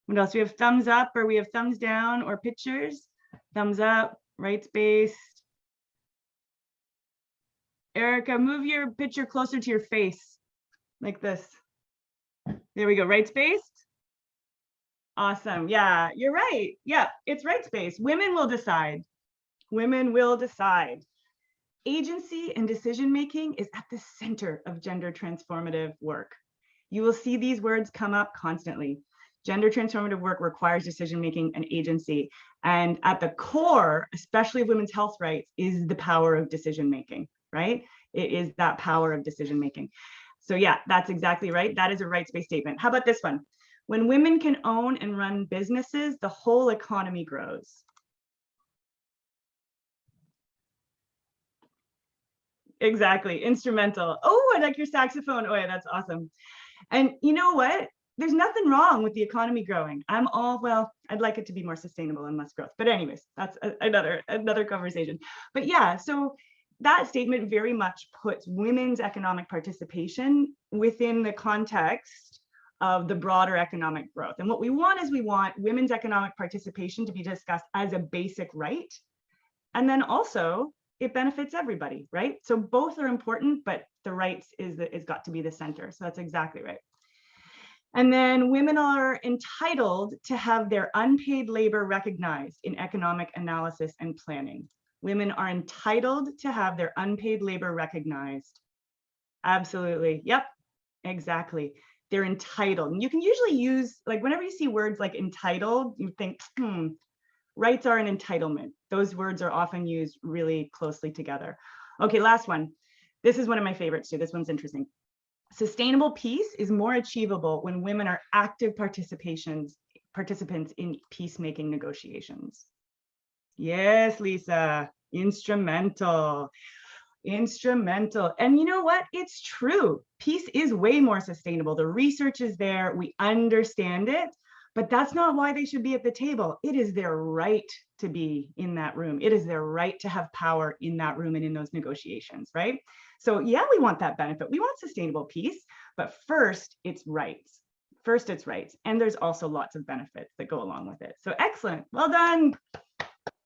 What else? We have thumbs up, or we have thumbs down, or pictures. Thumbs up, rights-based. Erica, move your picture closer to your face, like this. There we go, rights-based. Awesome, yeah, you're right. Yeah, it's rights-based. Women will decide. Women will decide. Agency and decision-making is at the center of gender transformative work. You will see these words come up constantly. Gender transformative work requires decision-making and agency. And at the core, especially of women's health rights, is the power of decision-making, right? It is that power of decision-making. So yeah, that's exactly right. That is a rights-based statement. How about this one? When women can own and run businesses, the whole economy grows. Exactly, instrumental. Oh, I like your saxophone. Oh yeah, that's awesome. And you know what? There's nothing wrong with the economy growing. I'm all, well, I'd like it to be more sustainable and less growth. But anyways, that's another conversation. But yeah, so that statement very much puts women's economic participation within the context of the broader economic growth. And what we want is we want women's economic participation to be discussed as a basic right. And then also it benefits everybody, right? So both are important, but the rights is got to be the center. So that's exactly right. And then women are entitled to have their unpaid labor recognized in economic analysis and planning. Women are entitled to have their unpaid labor recognized. Absolutely. Yep, exactly. They're entitled. And you can usually use, like, whenever you see words like entitled, you think, rights are an entitlement. Those words are often used really closely together. Okay, last one. This is one of my favorites too. This one's interesting. Sustainable peace is more achievable when women are active participants in peacemaking negotiations. Yes, Lisa, instrumental. And you know what? It's true. Peace is way more sustainable. The research is there. We understand it, but that's not why they should be at the table. It is their right to be in that room. It is their right to have power in that room and in those negotiations, right? So yeah, we want that benefit. We want sustainable peace, but first it's rights. First it's rights. And there's also lots of benefits that go along with it. So excellent. Well done.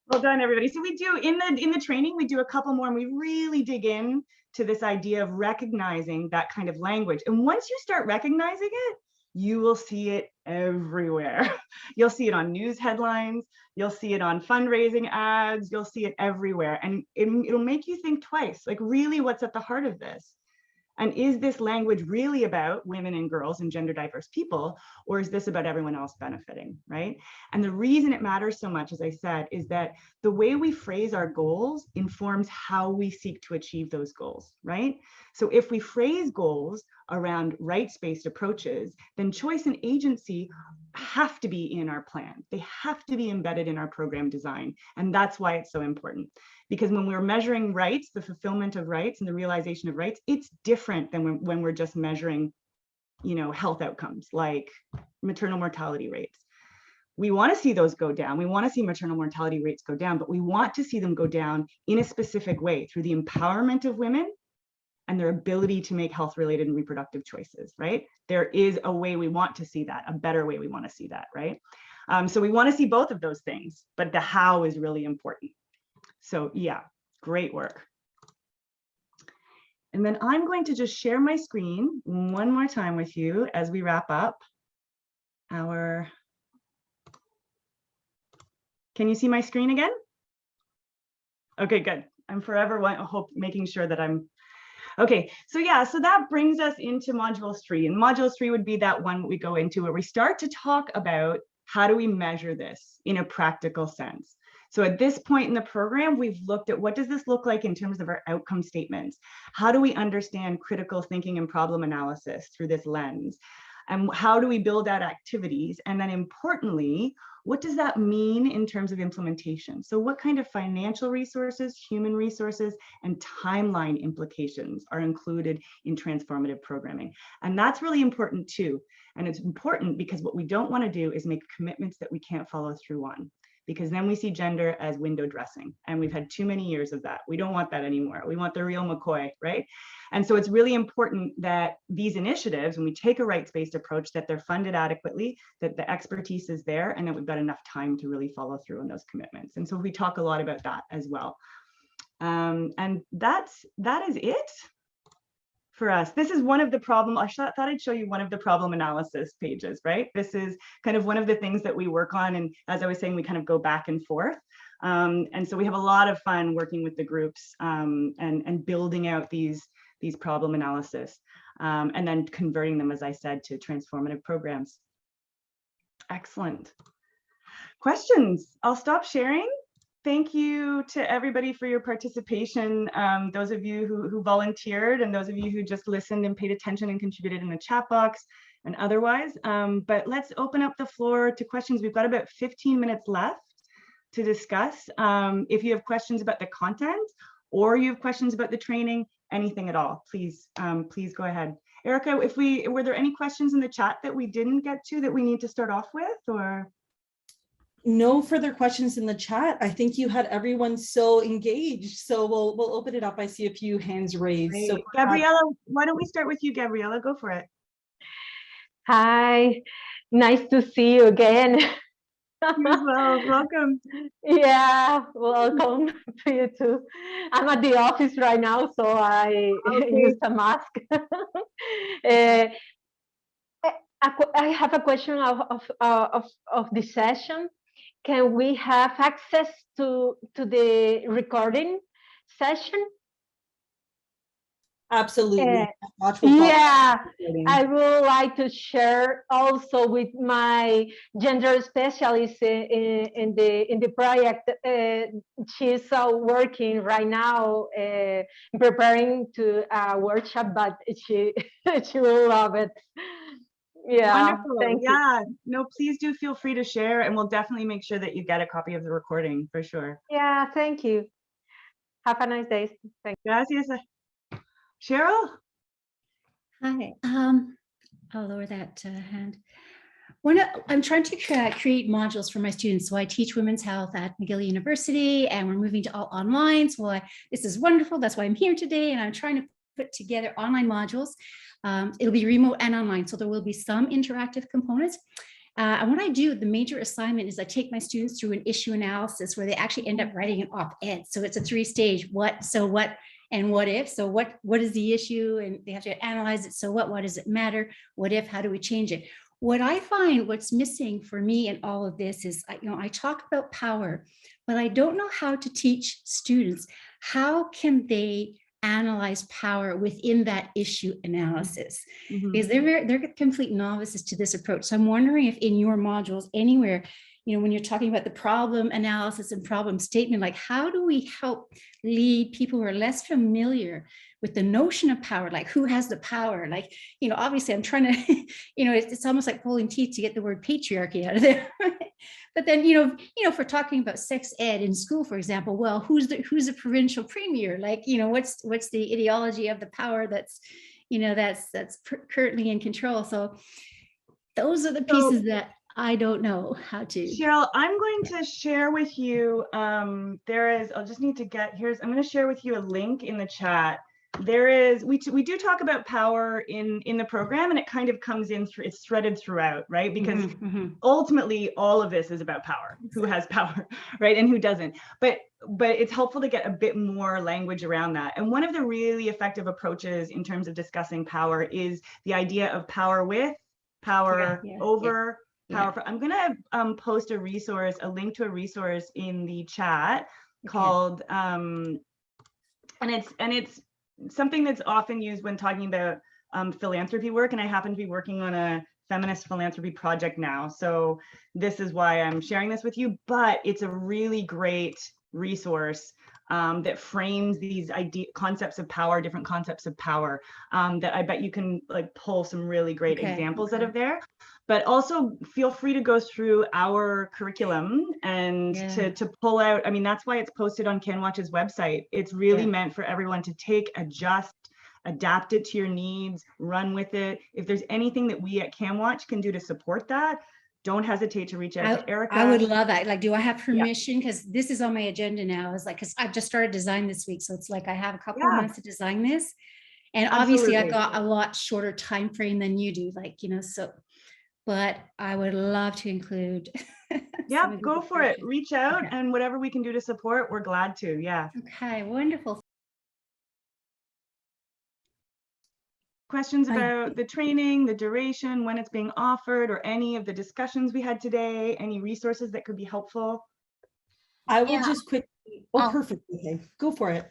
Well done, everybody. So we do in the training, we do a couple more and we really dig in to this idea of recognizing that kind of language. And once you start recognizing it, you will see it everywhere. You'll see it on news headlines. You'll see it on fundraising ads. You'll see it everywhere. And it'll make you think twice, like really what's at the heart of this? And is this language really about women and girls and gender diverse people, or is this about everyone else benefiting, right? And the reason it matters so much, as I said, is that the way we phrase our goals informs how we seek to achieve those goals, right? So if we phrase goals around rights-based approaches, then choice and agency have to be in our plan. They have to be embedded in our program design. And that's why it's so important. Because when we're measuring rights, the fulfillment of rights and the realization of rights, it's different than when we're just measuring, health outcomes like maternal mortality rates. We want to see those go down. We want to see maternal mortality rates go down, but we want to see them go down in a specific way through the empowerment of women and their ability to make health-related and reproductive choices, right? There is a way we want to see that, a better way we want to see that, right? So we want to see both of those things, but the how is really important. So yeah, great work. And then I'm going to just share my screen one more time with you as we wrap up our, can you see my screen again? Okay, good. I'm forever making sure that I'm, okay, so yeah, so that brings us into module 3. And module 3 would be that one we go into where we start to talk about how do we measure this in a practical sense. So at this point in the program, we've looked at what does this look like in terms of our outcome statements? How do we understand critical thinking and problem analysis through this lens? And how do we build out activities? And then importantly, what does that mean in terms of implementation? So what kind of financial resources, human resources, and timeline implications are included in transformative programming? And that's really important too. And it's important because what we don't want to do is make commitments that we can't follow through on, because then we see gender as window dressing. And we've had too many years of that. We don't want that anymore. We want the real McCoy, right? And so it's really important that these initiatives, when we take a rights-based approach, that they're funded adequately, that the expertise is there, and that we've got enough time to really follow through on those commitments. And so we talk a lot about that as well. And that is it for us. This is one of the problem, I thought I'd show you one of the problem analysis pages, right? This is kind of one of the things that we work on. And as I was saying, we kind of go back and forth. And so we have a lot of fun working with the groups and building out these problem analysis and then converting them, as I said, to transformative programs. Excellent. Questions? I'll stop sharing. Thank you to everybody for your participation. Those of you who volunteered and those of you who just listened and paid attention and contributed in the chat box. and otherwise. But let's open up the floor to questions. We've got about 15 minutes left to discuss. If you have questions about the content or you have questions about the training, anything at all, please go ahead. Erica, were there any questions in the chat that we didn't get to that we need to start off with, or? No further questions in the chat. I think you had everyone so engaged. So we'll open it up. I see a few hands raised. Great. So Gabriella, why don't we start with you, Gabriella? Go for it. Hi, nice to see you again. You as well. Welcome. Yeah, welcome to you too. I'm at the office right now, so I use a mask. I have a question of the session. Can we have access to the recording session? absolutely. Yeah, I would like to share also with my gender specialist in the project. She's working right now, preparing to a workshop, but she will love it. Yeah, wonderful. Thank you. Yeah, no, please do feel free to share, and we'll definitely make sure that you get a copy of the recording for sure. Yeah, thank you. Have a nice day. Thank you. Gracias. Cheryl? Hi, I'll lower that hand. I'm trying to create modules for my students. So I teach women's health at McGill University, and we're moving to all online. So this is wonderful. That's why I'm here today. And I'm trying to put together online modules. It'll be remote and online. So there will be some interactive components. And what I do, the major assignment is I take my students through an issue analysis where they actually end up writing an op-ed. So it's a 3-stage, what, so what, and what if. So what is the issue? And they have to analyze it. So what does it matter? What if, how do we change it? What I find what's missing for me in all of this is, I talk about power, but I don't know how to teach students, how can they analyze power within that issue analysis, because they're complete novices to this approach. So I'm wondering if in your modules anywhere, when you're talking about the problem analysis and problem statement, like how do we help lead people who are less familiar with the notion of power, like who has the power? Like, obviously I'm trying to, it's almost like pulling teeth to get the word patriarchy out of there. But then, if we're talking about sex ed in school, for example, well, who's the provincial premier? Like, what's the ideology of the power that's currently in control? So those are the pieces that I don't know how to. Cheryl, I'm going to share with you, I'm going to share with you a link in the chat. We do talk about power in the program, and it kind of comes in through, it's threaded throughout, right? Because ultimately all of this is about power, who has power, right? And who doesn't. But it's helpful to get a bit more language around that. And one of the really effective approaches in terms of discussing power is the idea of power with, power over, power for. I'm gonna post a link to a resource in the chat called, and it's something that's often used when talking about philanthropy work, and I happen to be working on a feminist philanthropy project now, so this is why I'm sharing this with you. But it's a really great resource that frames these concepts of power, different concepts of power, that I bet you can pull some really great examples out of there. But also feel free to go through our curriculum and to pull out, that's why it's posted on CanWaCH's website. It's really meant for everyone to take, adjust, adapt it to your needs, run with it. If there's anything that we at CanWaCH can do to support that, don't hesitate to reach out to Erica. I would love that. Like, do I have permission? Because this is on my agenda now. It's like, because I've just started design this week. So it's like, I have a couple of months to design this. And obviously I've got a lot shorter time frame than you do, but I would love to include. Yeah, go for it. Reach out and whatever we can do to support, we're glad to. Yeah. Okay, wonderful. Questions about the training, the duration, when it's being offered, or any of the discussions we had today, any resources that could be helpful? I will just quickly, perfect, okay, go for it.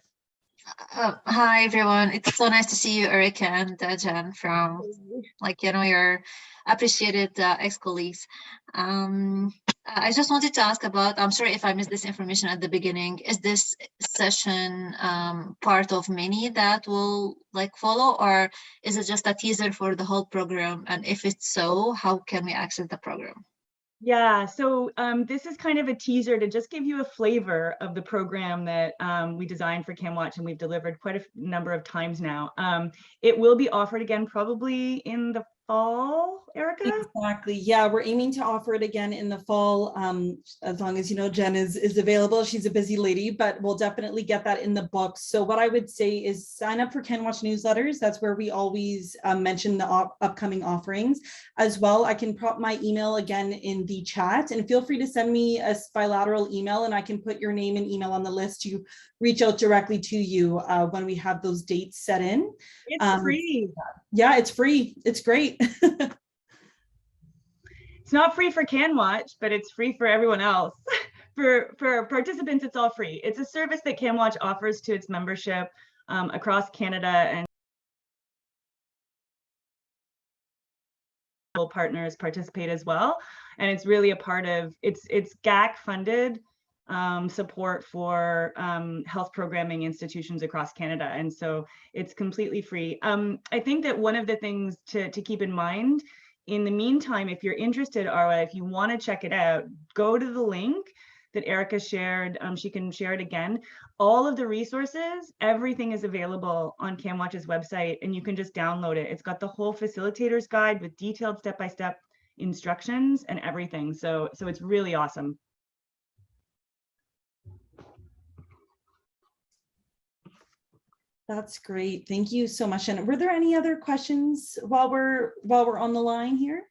Hi everyone, it's so nice to see you, Erica and Jen, from your appreciated ex-colleagues. I just wanted to ask about, I'm sorry if I missed this information at the beginning. Is this session part of many that will like follow, or is it just a teaser for the whole program? And if it's so, how can we access the program? Yeah, so this is kind of a teaser to just give you a flavor of the program that we designed for CanWaCH and we've delivered quite a number of times now. It will be offered again probably in the fall, Erica? Exactly. Yeah, we're aiming to offer it again in the fall, as long as, you know, Jen is available. She's a busy lady, but we'll definitely get that in the books. So what I would say is sign up for CanWaCH newsletters. That's where we always mention the upcoming offerings. As well, I can prop my email again in the chat, and feel free to send me a bilateral email and I can put your name and email on the list to reach out directly to you when we have those dates set in. It's free. Yeah, it's free. It's great. It's not free for CanWaCH, but it's free for everyone else. For participants, it's all free. It's a service that CanWaCH offers to its membership across Canada, and partners participate as well. And it's really a part of, it's GAC funded support for health programming institutions across Canada. And so it's completely free. I think that one of the things to keep in mind, in the meantime, if you're interested, Arwa, if you want to check it out, go to the link that Erica shared. She can share it again. All of the resources, everything is available on CanWaCH's website, and you can just download it. It's got the whole facilitator's guide with detailed step-by-step instructions and everything. So it's really awesome. That's great. Thank you so much. And were there any other questions while we're on the line here?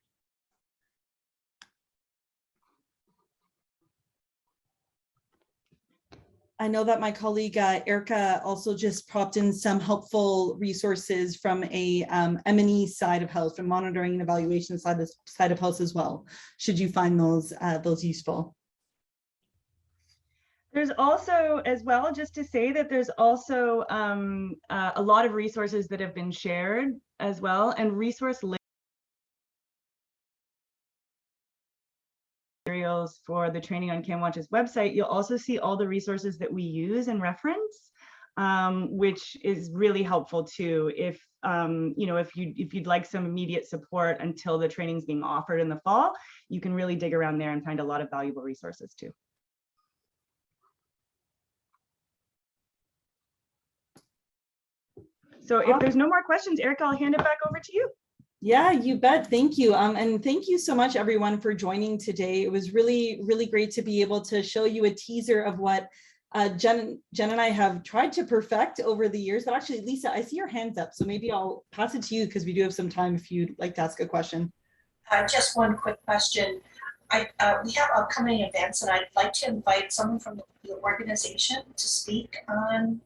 I know that my colleague Erica also just propped in some helpful resources from a M&E side of health, from monitoring and evaluation side of health as well, should you find those useful. There's also, as well, just to say that there's also a lot of resources that have been shared as well, and resource materials for the training on CanWaCH's website. You'll also see all the resources that we use and reference, which is really helpful too. If you know, if you'd like some immediate support until the training's being offered in the fall, you can really dig around there and find a lot of valuable resources too. So if there's no more questions, Erica, I'll hand it back over to you. Yeah, you bet. Thank you. And thank you so much, everyone, for joining today. It was really, really great to be able to show you a teaser of what Jen and I have tried to perfect over the years. But actually, Lisa, I see your hands up, so maybe I'll pass it to you because we do have some time if you'd like to ask a question. Just one quick question. We have upcoming events, and I'd like to invite someone from the organization to speak on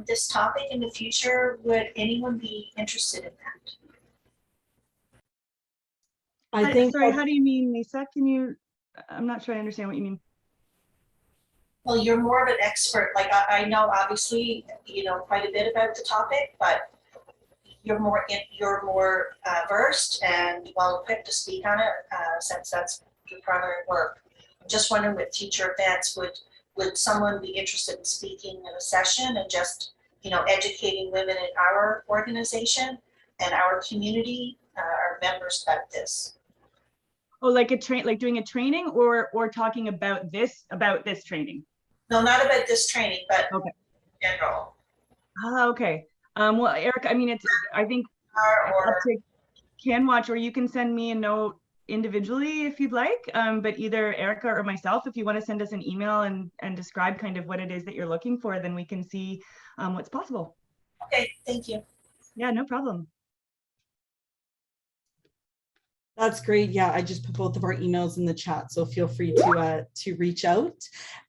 this topic in the future. Would anyone be interested in that? I think. Sorry, how do you mean, Lisa? Can you? I'm not sure I understand what you mean. Well, you're more of an expert. Like I know, obviously, you know quite a bit about the topic, but you're more versed and well equipped to speak on it, since that's your primary work. I'm just wondering, with future events, would someone be interested in speaking in a session and just, you know, educating women in our organization and our community, our members, about this? Oh, like doing a training, or talking about this training? No, not about this training, but okay. In general. Ah, okay. Well, Erica, I mean, I think up to CanWaCH, or you can send me a note individually if you'd like, but either Erica or myself, if you want to send us an email and describe kind of what it is that you're looking for, then we can see what's possible. Okay, thank you. Yeah, no problem. That's great. Yeah, I just put both of our emails in the chat, so feel free to reach out.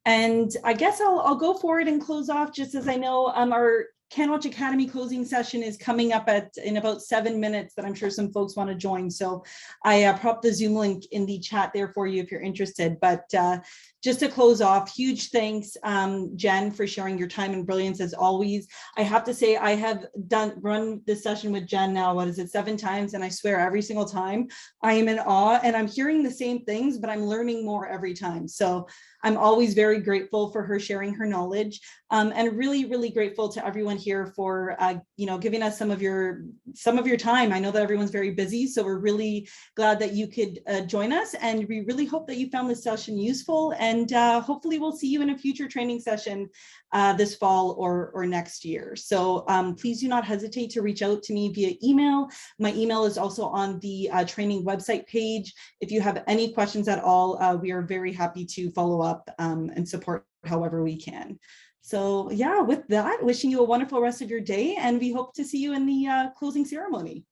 And I guess I'll go forward and close off, just as I know our CanWaCH Academy closing session is coming up in about 7 minutes that I'm sure some folks want to join. So I propped the Zoom link in the chat there for you if you're interested. But just to close off, huge thanks, Jen, for sharing your time and brilliance as always. I have to say, I have run this session with Jen now, what is it, 7 times, and I swear every single time I am in awe, and I'm hearing the same things, but I'm learning more every time. So I'm always very grateful for her sharing her knowledge, and really, really grateful to everyone here for giving us some of your time. I know that everyone's very busy, so we're really glad that you could join us, and we really hope that you found this session useful, and hopefully we'll see you in a future training session this fall or next year. So please do not hesitate to reach out to me via email. My email is also on the training website page. If you have any questions at all, we are very happy to follow up and support however we can. So yeah, with that, wishing you a wonderful rest of your day, and we hope to see you in the closing ceremony.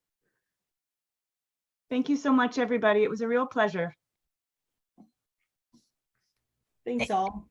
Thank you so much, everybody. It was a real pleasure. Thanks all.